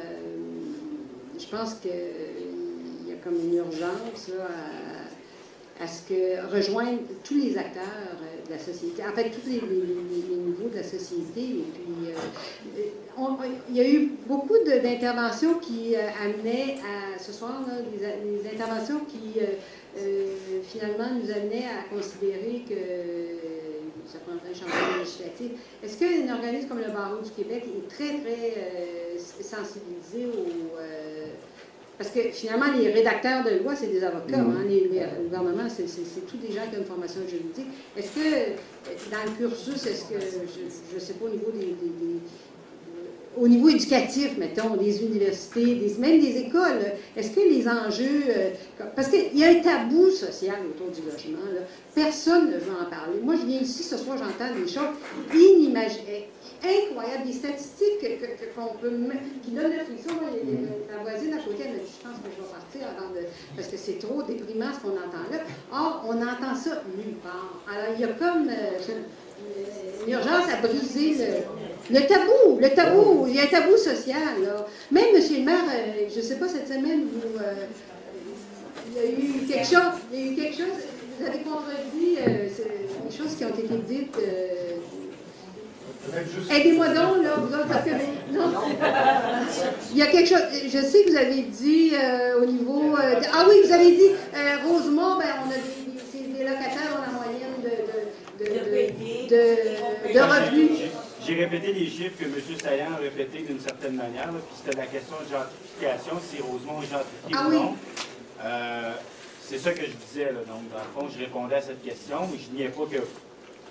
je pense qu'il y a comme une urgence là, à ce que rejoindre tous les acteurs de la société, en fait, tous les niveaux de la société. Et puis, il y a eu beaucoup d'interventions qui amenaient à, ce soir, là, des interventions qui, finalement, nous amenaient à considérer que ça prendrait un changement législatif. Est-ce qu'un organisme comme le Barreau du Québec est très, très sensibilisé au... parce que finalement, les rédacteurs de loi, c'est des avocats. Hein, le gouvernement, c'est tous des gens qui ont une formation juridique. Est-ce que, dans le cursus, est-ce que, je ne sais pas, au niveau éducatif, mettons, des universités, même des écoles, est-ce que les enjeux... parce qu'il y a un tabou social autour du logement. Là. Personne ne veut en parler. Moi, je viens ici, ce soir, j'entends des choses inimaginables, incroyables, des statistiques qui donnent le frisson. La voisine à côté, elle m'a dit, je pense que je vais partir parce que c'est trop déprimant ce qu'on entend là. Or, on entend ça nulle part. Alors, il y a comme une urgence à briser le tabou. Il y a un tabou social. Là. Même, M. le maire, je ne sais pas, cette semaine, il y a eu quelque chose, vous avez contredit les choses qui ont été dites. Aidez-moi donc, là, vous autres, parce que... Non. Il y a quelque chose... Je sais que vous avez dit au niveau... ah oui, vous avez dit, Rosemont, ben, on a des locataires, on a moyenne de revenus. J'ai répété les chiffres que M. Saillant a répétés d'une certaine manière, là, puis c'était la question de gentrification, si Rosemont est gentrifié ou non. C'est ça que je disais, là. Donc, dans le fond, je répondais à cette question, mais je niais pas que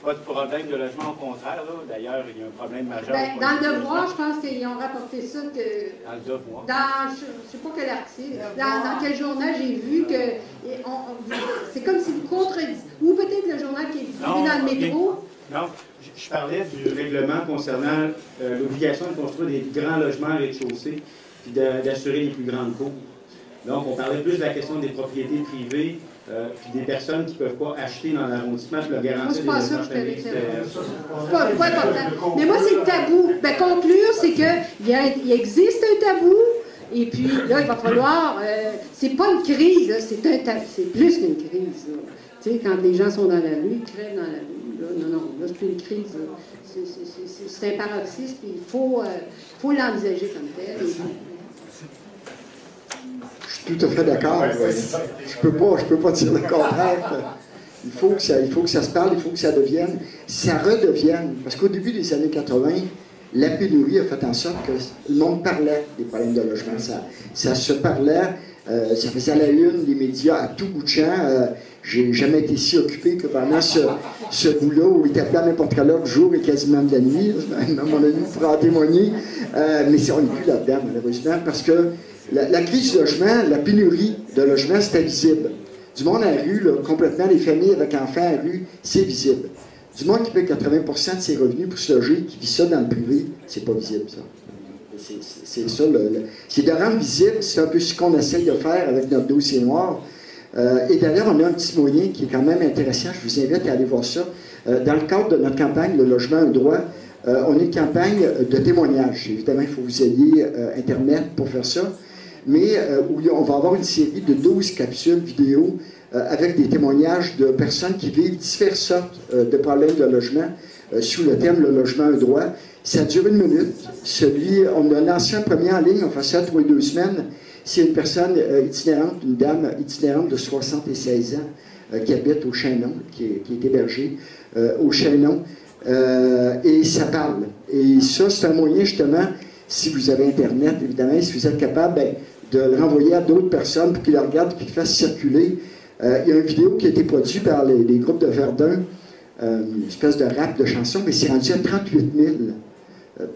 pas de problème de logement, au contraire. D'ailleurs, il y a un problème majeur. Ben, dans le Devoir, je pense qu'ils ont rapporté ça que... Dans le Devoir? Je ne sais pas quel article. Dans quel journal j'ai vu que... c'est comme si vous contredisez. Ou peut-être le journal qui est distribué dans le métro. Non, je parlais du règlement concernant l'obligation de construire des grands logements rez-de-chaussée puis d'assurer les plus grandes cours. Donc, on parlait plus de la question des propriétés privées puis des personnes qui ne peuvent pas acheter dans l'arrondissement pour leur garantir des logements publics. C'est pas important. Mais moi, c'est le tabou. Ben, conclure, c'est qu'il existe un tabou. Et puis, là, il va falloir... c'est pas une crise, c'est plus qu'une crise. Tu sais, quand les gens sont dans la rue, ils crèvent dans la rue. Là, non, là, c'est plus une crise. C'est un paroxysme, puis il faut l'envisager comme tel. Je suis tout à fait d'accord. Je peux pas dire le contraire. Il faut que ça se parle, il faut que ça redevienne. Parce qu'au début des années 80, la pénurie a fait en sorte que le monde parlait des problèmes de logement. Ça se parlait, ça faisait à la une, les médias à tout bout de champ. J'ai jamais été si occupé que pendant ce bout-là, où il était appelé à n'importe quelle heure du jour et quasiment de la nuit. Mon ami pourra en témoigner. Mais on n'est plus là-dedans, malheureusement, parce que la crise du logement, la pénurie de logement, c'était visible. Du monde à la rue, là, complètement, les familles avec enfants à la rue, c'est visible. Du monde qui paie 80% de ses revenus pour se loger, qui vit ça dans le privé, c'est pas visible, ça. C'est ça, c'est de rendre visible, c'est un peu ce qu'on essaye de faire avec notre dossier noir. Et d'ailleurs, on a un petit moyen qui est quand même intéressant. Je vous invite à aller voir ça. Dans le cadre de notre campagne, le logement un droit, on a une campagne de témoignages. Évidemment, il faut que vous ayez Internet pour faire ça. Mais où on va avoir une série de 12 capsules vidéo avec des témoignages de personnes qui vivent diverses sortes de problèmes de logement sous le thème « Le logement un droit ». Ça dure 1 minute. On a lancé un premier en ligne, on fait ça tous les 2 semaines. C'est une personne itinérante, une dame itinérante de 76 ans qui habite au Chaînon, qui est hébergée au Chaînon. Et ça parle. Et ça, c'est un moyen, justement, si vous avez Internet, évidemment, si vous êtes capable de le renvoyer à d'autres personnes pour qu'ils le regardent et qu'ils le fassent circuler. Il y a une vidéo qui a été produite par les groupes de Verdun, une espèce de rap de chanson, mais c'est rendu à 38 000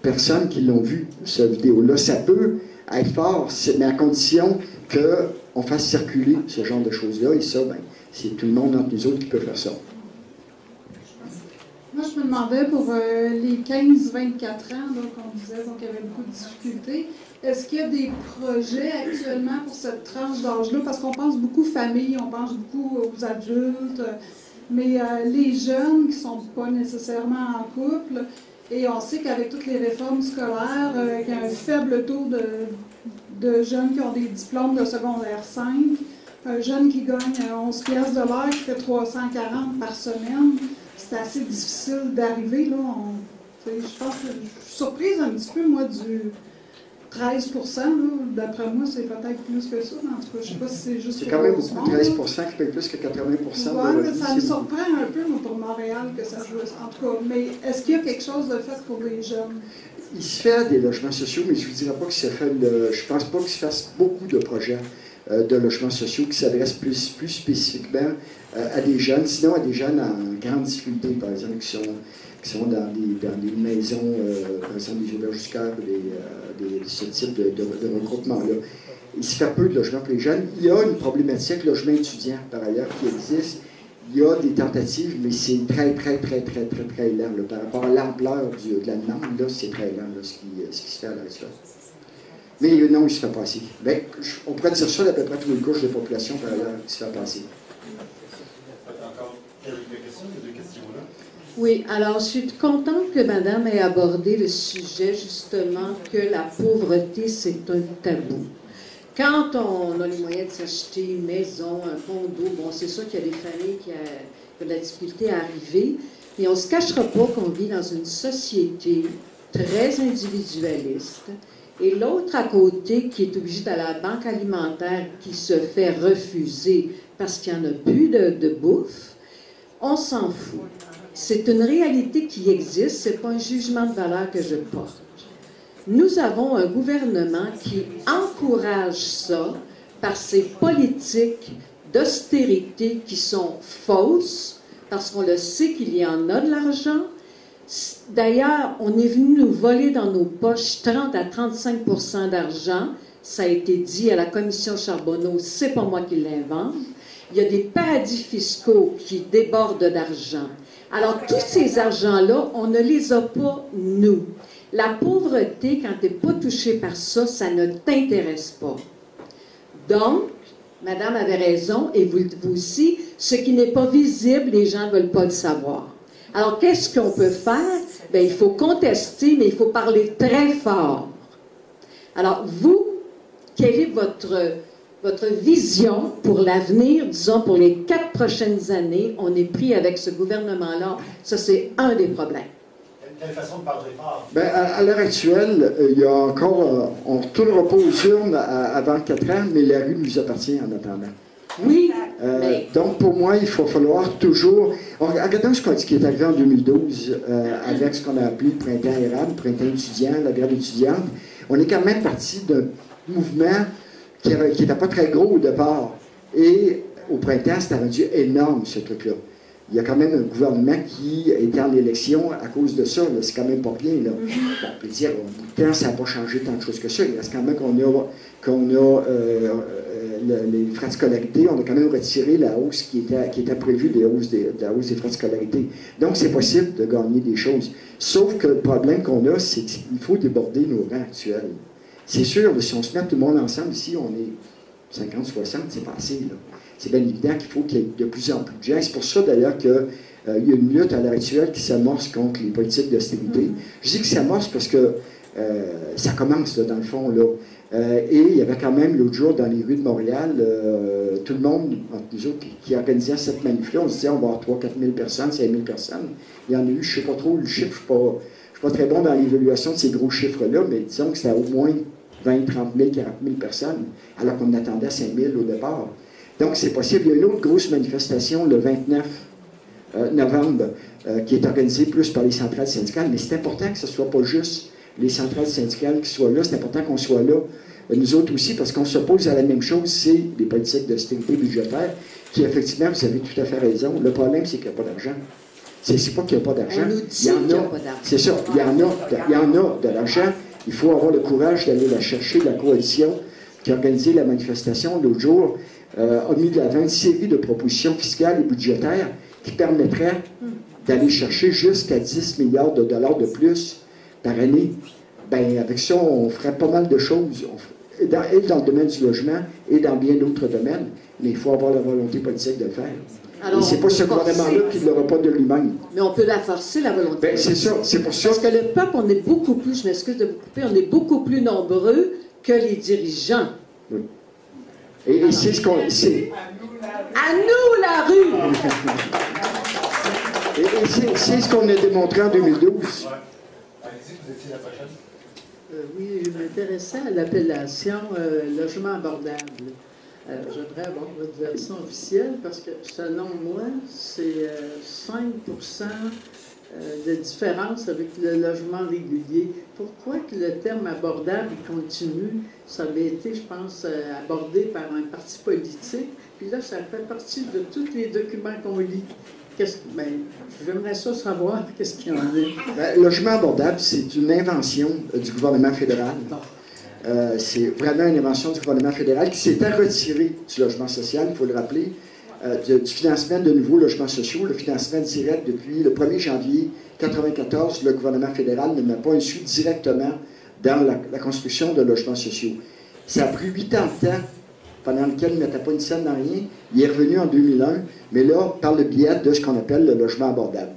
personnes qui l'ont vu, cette vidéo-là. Ça peut être fort, mais à condition qu'on fasse circuler ce genre de choses-là. Et ça, c'est tout le monde entre nous autres qui peut faire ça. Moi, je me demandais pour les 15-24 ans, qu'on disait qu'il y avait beaucoup de difficultés, est-ce qu'il y a des projets actuellement pour cette tranche d'âge-là? Parce qu'on pense beaucoup famille, on pense beaucoup aux adultes, mais les jeunes qui ne sont pas nécessairement en couple, et on sait qu'avec toutes les réformes scolaires, qu'il y a un faible taux de jeunes qui ont des diplômes de secondaire 5, un jeune qui gagne 11 piastres de l'heure, qui fait 340 par semaine, c'est assez difficile d'arriver, là. Je pense que je suis surprise un petit peu, moi, du 13 %. D'après moi, c'est peut-être plus que ça. En tout cas, je ne sais pas si c'est juste... C'est quand même beaucoup, 13 % qui paye plus que 80 % ouais, ça me surprend un peu, moi, pour Montréal, que ça joue. En tout cas, mais est-ce qu'il y a quelque chose de fait pour les jeunes? Il se fait des logements sociaux, mais je ne vous dirais pas que ça fait... Je pense pas qu'il se fasse beaucoup de projets de logements sociaux qui s'adressent plus spécifiquement à des jeunes, sinon à des jeunes en grande difficulté, par exemple, qui sont dans des maisons, par exemple des auberges du cœur, ce type de regroupement-là. Il se fait peu de logements pour les jeunes. Il y a une problématique logement étudiant, par ailleurs, qui existe. Il y a des tentatives, mais c'est très lent. Là, par rapport à l'ampleur de la demande, là, c'est très lent, là, ce qui se fait à l'heure actuelle. Mais non, il ne se fait pas assez. Ben, on pourrait dire ça d'à peu près tous les couches de population, par ailleurs, qui se fait pas assez. Encore quelques questions, les 2 questions-là? Oui, alors je suis contente que Madame ait abordé le sujet, justement, que la pauvreté, c'est un tabou. Quand on a les moyens de s'acheter une maison, un condo, bon, c'est sûr qu'il y a des familles qui ont de la difficulté à arriver, mais on ne se cachera pas qu'on vit dans une société très individualiste. Et l'autre à côté, qui est obligé d'aller à la banque alimentaire, qui se fait refuser parce qu'il n'y en a plus de bouffe, on s'en fout. C'est une réalité qui existe, ce n'est pas un jugement de valeur que je porte. Nous avons un gouvernement qui encourage ça par ses politiques d'austérité qui sont fausses, parce qu'on le sait qu'il y en a de l'argent. D'ailleurs, on est venu nous voler dans nos poches 30 à 35 % d'argent. Ça a été dit à la commission Charbonneau, c'est pas moi qui l'invente. Il y a des paradis fiscaux qui débordent d'argent. Alors, tous ces argents-là, on ne les a pas, nous. La pauvreté, quand tu n'es pas touché par ça, ça ne t'intéresse pas. Donc, Madame avait raison, et vous aussi, ce qui n'est pas visible, les gens ne veulent pas le savoir. Alors, qu'est-ce qu'on peut faire? Bien, il faut contester, mais il faut parler très fort. Alors, vous, quelle est votre vision pour l'avenir, disons, pour les 4 prochaines années? On est pris avec ce gouvernement-là. Ça, c'est un des problèmes. Quelle façon de parler fort? Bien, à l'heure actuelle, il y a encore... on ne retournera pas aux urnes avant 4 ans, mais la rue nous appartient en attendant. Oui, donc, pour moi, il va falloir toujours... Regardons ce qui est arrivé en 2012 avec ce qu'on a appelé le printemps érable, le printemps étudiant, la grève étudiante. On est quand même parti d'un mouvement qui n'était pas très gros au départ. Et au printemps, c'était rendu énorme, ce truc-là. Il y a quand même un gouvernement qui était en élection à cause de ça. C'est quand même pas bien. Là. Bon, on peut dire, au bout de temps, ça n'a pas changé tant de choses que ça. Il reste quand même qu'on a les frais de scolarité. On a quand même retiré la hausse qui était prévue de la hausse des frais de scolarité. Donc, c'est possible de gagner des choses. Sauf que le problème qu'on a, c'est qu'il faut déborder nos rangs actuels. C'est sûr, si on se met tout le monde ensemble ici, on est 50-60, c'est pas assez. Là. c'est bien évident qu'il faut qu'il y ait de plus en plus de gens. C'est pour ça d'ailleurs qu'il y a une lutte à l'heure actuelle qui s'amorce contre les politiques d'austérité. Je dis que ça s'amorce parce que ça commence, là, dans le fond, là. Et il y avait quand même l'autre jour dans les rues de Montréal, tout le monde, entre nous autres, qui organisait cette manif-là. On se disait on va avoir 3 000 à 4 000 personnes, 5 000 personnes. Il y en a eu, je ne sais pas trop le chiffre, je ne suis pas très bon dans l'évaluation de ces gros chiffres-là, mais disons que c'était au moins 20 000, 30 000, 40 000 personnes, alors qu'on attendait 5 000 au départ. Donc c'est possible. Il y a une autre grosse manifestation le 29 novembre qui est organisée plus par les centrales syndicales, mais c'est important que ce ne soit pas juste les centrales syndicales qui soient là, c'est important qu'on soit là, nous autres aussi, parce qu'on s'oppose à la même chose, c'est les politiques d'austérité budgétaire, qui effectivement, vous avez tout à fait raison, le problème c'est qu'il n'y a pas d'argent. C'est pas qu'il n'y a pas d'argent. Il y en a. C'est ça, il y en a de l'argent. Il faut avoir le courage d'aller la chercher. La coalition qui a organisé la manifestation l'autre jour a mis de l'avant une série de propositions fiscales et budgétaires qui permettraient d'aller chercher jusqu'à 10 milliards de dollars de plus par année. Bien, avec ça, on ferait pas mal de choses, et dans le domaine du logement et dans bien d'autres domaines, mais il faut avoir la volonté politique de le faire. Alors, et c'est pas ce gouvernement-là qui ne l'aura pas de lui-même. Mais on peut la forcer, la volonté politique. C'est ça, c'est pour ça. Parce que le peuple, on est beaucoup plus, je m'excuse de vous couper, on est beaucoup plus nombreux que les dirigeants. Oui. Et c'est ce qu'on... À nous la rue! Et c'est ce qu'on a démontré en 2012. Oui, je m'intéressais à l'appellation logement abordable. J'aimerais avoir votre version officielle parce que, selon moi, c'est 5% de différence avec le logement régulier. Pourquoi que le terme abordable continue? Ça avait été, je pense, abordé par un parti politique. Puis là, ça fait partie de tous les documents qu'on lit. Ben, j'aimerais ça savoir qu'est-ce qu'il y en a. Ben, logement abordable, c'est une invention du gouvernement fédéral. C'est vraiment une invention du gouvernement fédéral qui s'était retiré du logement social, il faut le rappeler, du financement de nouveaux logements sociaux, le financement direct depuis le 1er janvier 1994, le gouvernement fédéral ne met pas un sou directement dans la construction de logements sociaux. Ça a pris 8 ans de temps pendant lequel il ne mettait pas une scène dans rien. Il est revenu en 2001, mais là, par le biais de ce qu'on appelle le logement abordable.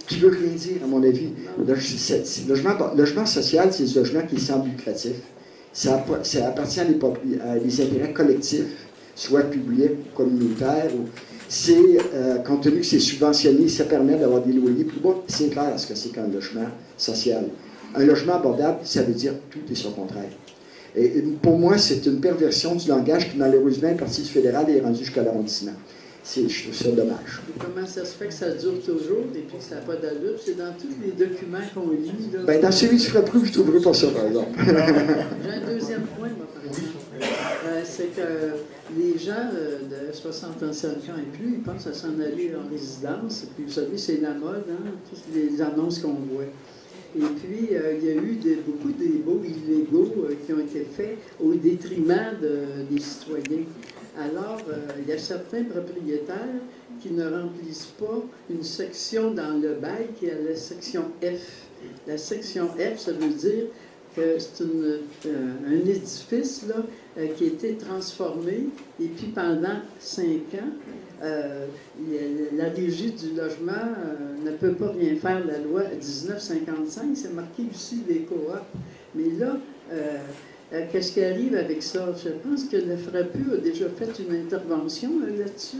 Qui veut rien dire, à mon avis. Logement social, c'est du logement qui semble lucratif. Ça appartient à des intérêts collectifs, soit publics ou communautaires. Compte tenu que c'est subventionné, ça permet d'avoir des loyers plus bas. C'est clair ce que c'est qu'un logement social. Un logement abordable, ça veut dire tout et son contraire. Et pour moi, c'est une perversion du langage qui, malheureusement, le Parti fédéral est rendu jusqu'à l'arrondissement. Je trouve ça dommage. Et comment ça se fait que ça dure toujours et puis que ça n'a pas d'allure? C'est dans tous les documents qu'on lit. Ben, dans celui du FRAPRU, je ne trouverai pas ça, par exemple. J'ai un deuxième point, moi, par exemple. C'est que les gens de 65 ans et plus, ils pensent à s'en aller en résidence. Et puis, vous savez, c'est la mode, hein, toutes les annonces qu'on voit. Et puis, il y a eu beaucoup de baux illégaux qui ont été faits au détriment des citoyens. Alors, il y a certains propriétaires qui ne remplissent pas une section dans le bail qui est la section F. La section F, ça veut dire que c'est un édifice là, qui a été transformé et puis pendant 5 ans, la régie du logement ne peut pas rien faire. La loi 1955, c'est marqué aussi les coops. Mais là, qu'est-ce qui arrive avec ça? Je pense que le FRAPU a déjà fait une intervention là-dessus.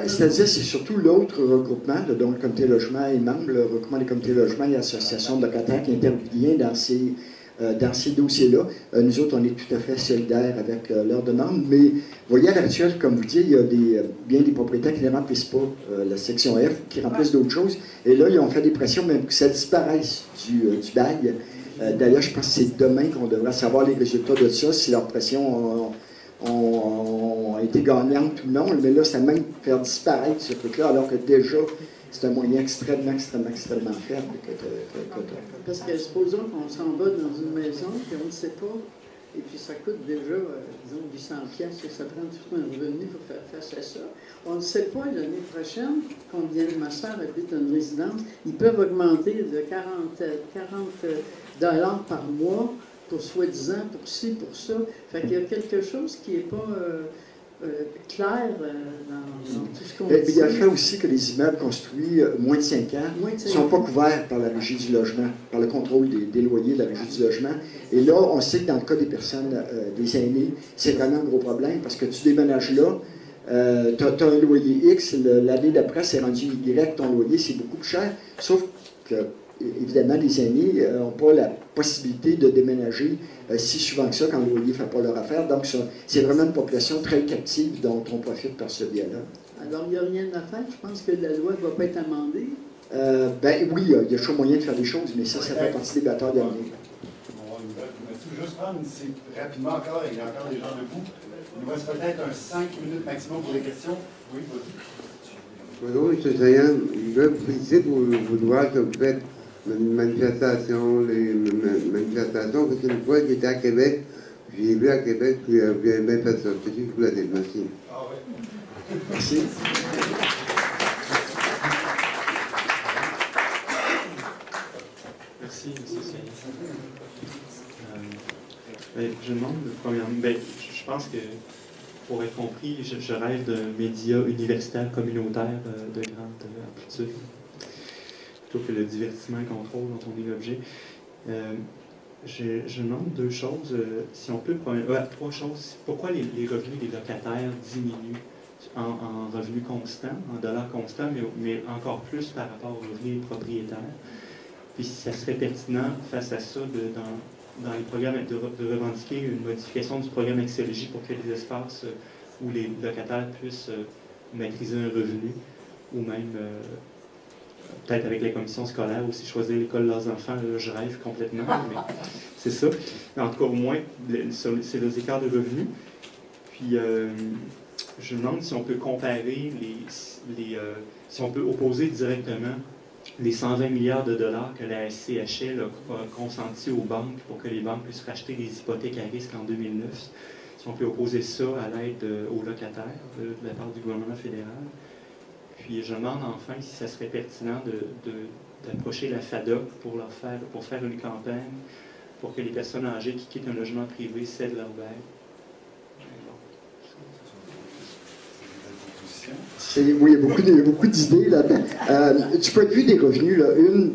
C'est-à-dire, c'est surtout l'autre regroupement, dont le comité logement est membre, le regroupement des comités logement et l'association de locataires qui intervient dans ces dossiers-là. Nous autres, on est tout à fait solidaires avec leur demande, mais vous voyez, à l'actuel, comme vous dites, il y a bien des propriétaires qui ne remplissent pas la section F, qui remplissent d'autres choses, et là, ils ont fait des pressions, même que ça disparaisse du bail. D'ailleurs, je pense que c'est demain qu'on devrait savoir les résultats de ça, si leurs pressions ont été gagnantes ou non, mais là, ça même faire disparaître ce truc-là, alors que déjà, c'est un moyen extrêmement faible. Parce que supposons qu'on s'en va dans une maison, puis on ne sait pas, et puis ça coûte déjà, disons, 800 pièces, ça prend tout un revenu pour faire face à ça. On ne sait pas l'année prochaine combien ma soeur habite dans une résidence. Ils peuvent augmenter de 40 $ par mois pour soi-disant, pour ci, pour ça. Fait qu'il y a quelque chose qui n'est pas... clair dans tout ce qu'on dit. Il y a le dit. fait aussi que les immeubles construits moins de 5 ans ne sont pas couverts par la Régie du logement, par le contrôle des loyers de la Régie du logement. Et là, on sait que dans le cas des personnes, des aînés, c'est vraiment un gros problème parce que tu déménages là, tu as un loyer X, l'année d'après, c'est rendu Y, ton loyer, c'est beaucoup plus cher, sauf que évidemment, les aînés n'ont pas la possibilité de déménager si souvent que ça quand le loyer ne fait pas leur affaire. Donc, c'est vraiment une population très captive dont on profite par ce biais-là. Alors, il n'y a rien à faire. Je pense que la loi ne va pas être amendée. Oui, il y a toujours moyen de faire des choses, mais ça fait partie des batailles d'avenir. Juste prendre rapidement encore, il y a encore des gens debout. Il nous reste peut-être 5 minutes maximum pour les questions. Oui, vas-y. Bonjour, M. Sayan. Je veux préciser pour vous voir que vous faites une manifestation, les manifestations, parce qu'une fois j'étais à Québec, j'ai vu à Québec, puis vous avez bien fait ça. C'est ce que je voulais dire. Merci. Ah oui. Merci. Merci, M. Sayan. Je demande, premièrement, je pense que pour être compris, je rêve d'un média universitaire communautaire de grande amplitude, plutôt que le divertissement et contrôle dont on est l'objet. Je demande deux choses, si on peut, trois choses. Pourquoi les revenus des locataires diminuent en revenus constants, en dollars constants, mais encore plus par rapport aux revenus des propriétaires? Puis si ça serait pertinent, face à ça, dans les programmes, de revendiquer une modification du programme axiologie pour que les espaces où les locataires puissent maîtriser un revenu, ou même peut-être avec les commissions scolaires aussi choisir l'école de leurs enfants. Là, je rêve complètement, mais c'est ça. Mais en tout cas, au moins, c'est les écarts de revenus. Puis, je me demande si on peut comparer si on peut opposer directement les 120 milliards de dollars que la SCHL a consentis aux banques pour que les banques puissent racheter des hypothèques à risque en 2009. Si on peut opposer ça à l'aide aux locataires de la part du gouvernement fédéral. Puis je me demande enfin si ça serait pertinent d'approcher la FADOC pour faire une campagne pour que les personnes âgées qui quittent un logement privé cèdent leur bail. Oui, il y a beaucoup d'idées là-dedans. Du point de vue des revenus, là,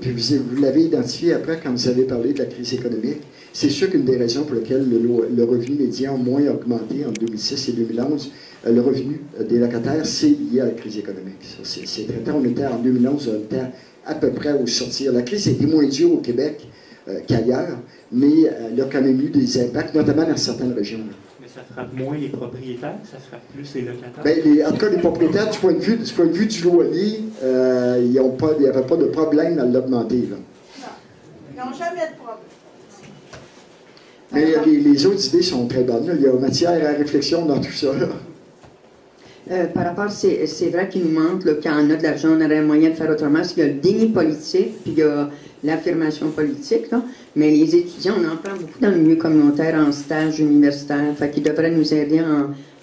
puis vous l'avez identifié après quand vous avez parlé de la crise économique, c'est sûr qu'une des raisons pour lesquelles le revenu médian a moins augmenté en 2006 et 2011, le revenu des locataires, c'est lié à la crise économique. C'est très tard. On était en 2011, on était à peu près au sortir. La crise était moins dure au Québec qu'ailleurs, mais elle a quand même eu des impacts, notamment dans certaines régions. Mais ça frappe moins les propriétaires, ça frappe plus les locataires? En tout cas, les propriétaires, du point de vue du loyer, il n'y avait pas de problème à l'augmenter. Non, ils n'ont jamais de problème. Mais les autres idées sont très bonnes. Là. Il y a matière à réflexion dans tout ça. Par rapport, c'est vrai qu'il nous manque, là, quand on a de l'argent, on aurait moyen de faire autrement, parce qu'il y a le déni politique, puis il y a l'affirmation politique, là. Mais les étudiants, on en prend beaucoup dans le milieu communautaire, en stage universitaire, fait qu'ils devraient nous aider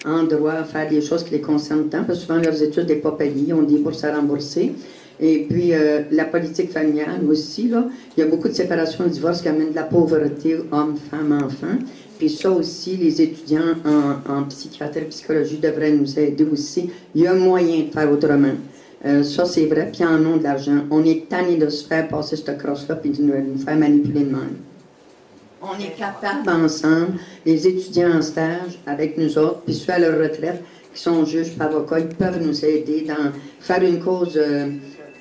en droit à faire des choses qui les concernent tant, parce que souvent leurs études n'est pas payées, ils ont des bourses à rembourser. Et puis, la politique familiale aussi, là, il y a beaucoup de séparations et de divorces qui amènent de la pauvreté, hommes, femmes, enfants. Puis ça aussi, les étudiants en psychiatrie et psychologie devraient nous aider aussi. Il y a moyen de faire autrement. Ça, c'est vrai, puis en ont de l'argent. On est tanné de se faire passer cette crosse-là puis de nous faire manipuler de même. On est capable ensemble, les étudiants en stage avec nous autres, puis ceux à leur retraite, qui sont juges et avocats, ils peuvent nous aider dans faire une cause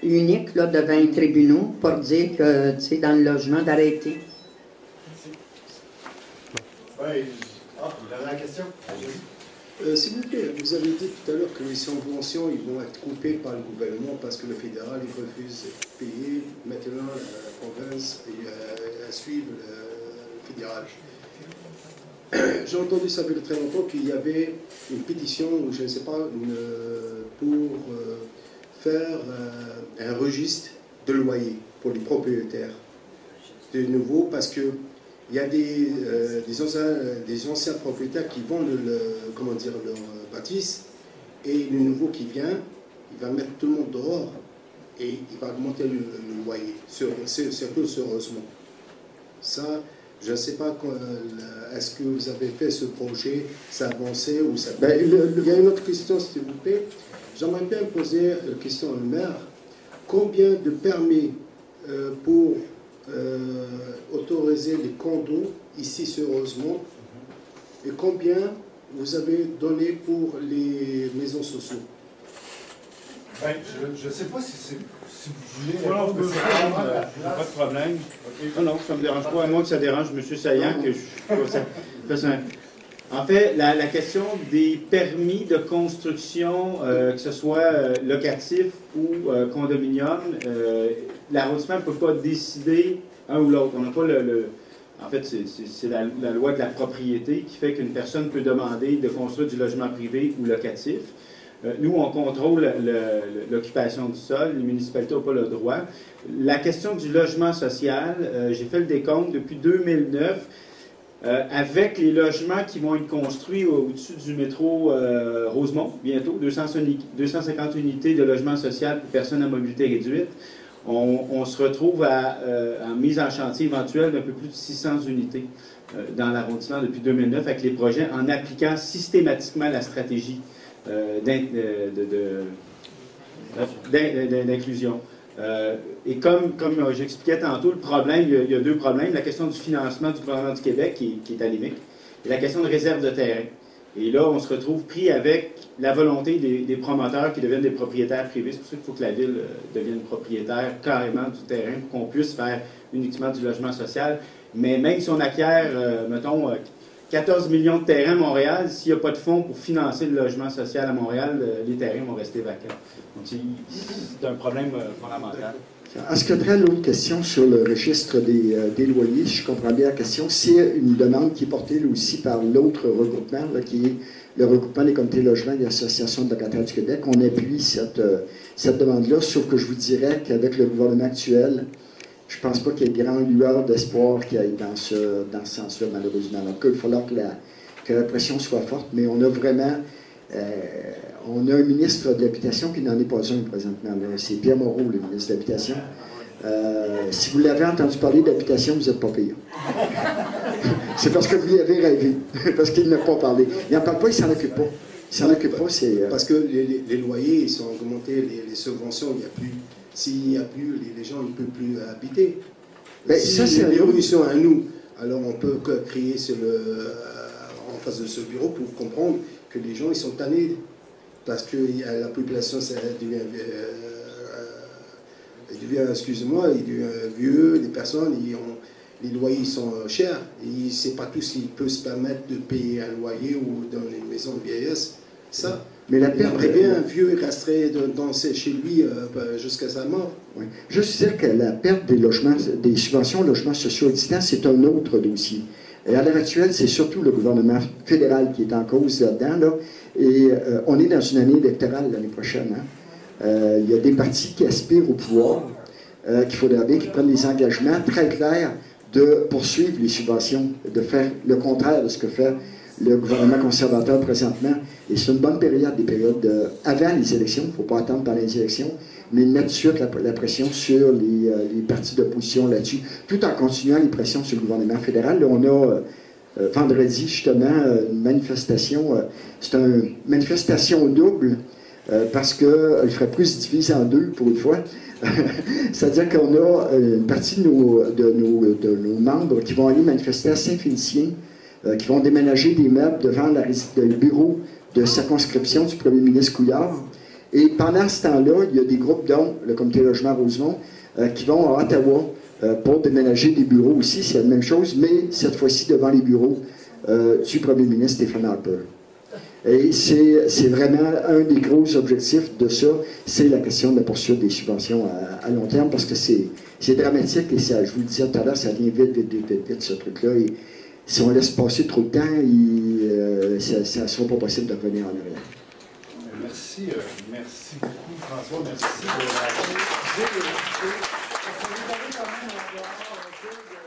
unique là, devant les tribunaux pour dire que, tu sais, dans le logement, d'arrêter. Oui. Vous avez la question? S'il vous plaît, vous avez dit tout à l'heure que les subventions ils vont être coupées par le gouvernement parce que le fédéral il refuse de payer. Maintenant, la province à suivre le fédéral. J'ai entendu ça depuis très longtemps qu'il y avait une pétition, ou je ne sais pas, pour faire un registre de loyer pour les propriétaires. De nouveau, parce que il y a des anciens propriétaires qui vendent leur bâtisse, et le nouveau qui vient, il va mettre tout le monde dehors et il va augmenter le loyer, surtout heureusement. Ça, Je ne sais pas, est-ce que vous avez fait ce projet, ça a avancé ou ça... il y a une autre question, s'il vous plaît. J'aimerais bien poser la question au maire. Combien de permis pour autoriser les condos ici sur Rosemont et combien vous avez donné pour les maisons sociales? Ben, je ne sais pas si vous voulez... Voilà, on peut pas de problème. Non, non, ça ne me dérange pas, à moins que ça dérange M. Saillant, que en fait, la question des permis de construction, que ce soit locatif ou condominium, l'arrondissement ne peut pas décider un ou l'autre. On n'a pas En fait, c'est la loi de la propriété qui fait qu'une personne peut demander de construire du logement privé ou locatif. Nous, on contrôle l'occupation du sol. Les municipalités n'ont pas le droit. La question du logement social, j'ai fait le décompte depuis 2009. Avec les logements qui vont être construits au-dessus du métro Rosemont, bientôt, 250 unités de logement social pour personnes à mobilité réduite, on se retrouve en mise en chantier éventuelle d'un peu plus de 600 unités dans l'arrondissement depuis 2009 avec les projets en appliquant systématiquement la stratégie d'inclusion. Et comme j'expliquais tantôt, le problème, il y a deux problèmes. La question du financement du gouvernement du Québec, qui est anémique, et la question de réserve de terrain. Et là, on se retrouve pris avec la volonté des promoteurs qui deviennent des propriétaires privés. C'est pour ça qu'il faut que la Ville devienne propriétaire carrément du terrain pour qu'on puisse faire uniquement du logement social. Mais même si on acquiert, mettons, 14 millions de terrains à Montréal, s'il n'y a pas de fonds pour financer le logement social à Montréal, les terrains vont rester vacants. Donc, c'est un problème fondamental. En ce qui a l'autre question sur le registre des loyers, si je comprends bien la question, c'est une demande qui est portée là, aussi par l'autre regroupement, là, qui est le regroupement des comités de logement et des associations de locataires du Québec. On appuie cette demande-là, sauf que je vous dirais qu'avec le gouvernement actuel, je ne pense pas qu'il y ait grande lueur d'espoir qui aille dans ce sens-là, malheureusement. Donc, il va falloir que la pression soit forte, mais on a vraiment... on a un ministre de l'Habitation qui n'en est pas un présentement. C'est Pierre Moreau, le ministre de l'Habitation. Si vous l'avez entendu parler d'habitation, vous n'êtes pas pire. C'est parce que vous y avez rêvé, parce qu'il n'a pas parlé. Il n'en parle pas, il ne s'en occupe pas. Il s'en occupe pas, c'est... Parce que les loyers, ils sont augmentés, les subventions, il n'y a plus... S'il n'y a plus, les gens ne peuvent plus habiter. Ben, si ça, c'est une évolution à nous, alors on peut créer en face de ce bureau pour comprendre que les gens, ils sont tannés. Parce que la population, elle devient, excusez-moi, il devient vieux, les personnes, les loyers sont chers. Et c'est pas tous qui peuvent se permettre de payer un loyer ou dans une maison de vieillesse. Ça. Mais la perte, bien un vieux resterait chez lui jusqu'à sa mort. Oui. Juste dire que la perte des subventions aux logements sociaux existants, c'est un autre dossier. Et à l'heure actuelle, c'est surtout le gouvernement fédéral qui est en cause là-dedans. Là, et on est dans une année électorale l'année prochaine. Il y a des partis qui aspirent au pouvoir, qu'il faudrait bien qu'ils prennent des engagements très clairs de poursuivre les subventions, de faire le contraire de ce que fait le gouvernement conservateur présentement. Et c'est une bonne période, des périodes avant les élections, il ne faut pas attendre dans les élections, mais mettre sur la pression sur les partis d'opposition là-dessus, tout en continuant les pressions sur le gouvernement fédéral. Là, on a vendredi, justement, une manifestation. C'est une manifestation double, parce qu'elle ferait plus divisée en deux, pour une fois. C'est-à-dire qu'on a une partie de nos membres qui vont aller manifester à Saint-Félicien, qui vont déménager des meubles devant le bureau de circonscription du premier ministre Couillard. Et pendant ce temps-là, il y a des groupes, dont le comité logement Rosemont, qui vont à Ottawa pour déménager des bureaux aussi. C'est la même chose, mais cette fois-ci devant les bureaux du premier ministre Stephen Harper. Et c'est vraiment un des gros objectifs de ça, c'est la question de la poursuite des subventions à long terme, parce que c'est dramatique, et ça, je vous le disais tout à l'heure, ça vient vite, ce truc-là. Et si on laisse passer trop de temps, ça ne sera pas possible de revenir en arrière. Merci beaucoup, François. Merci de la...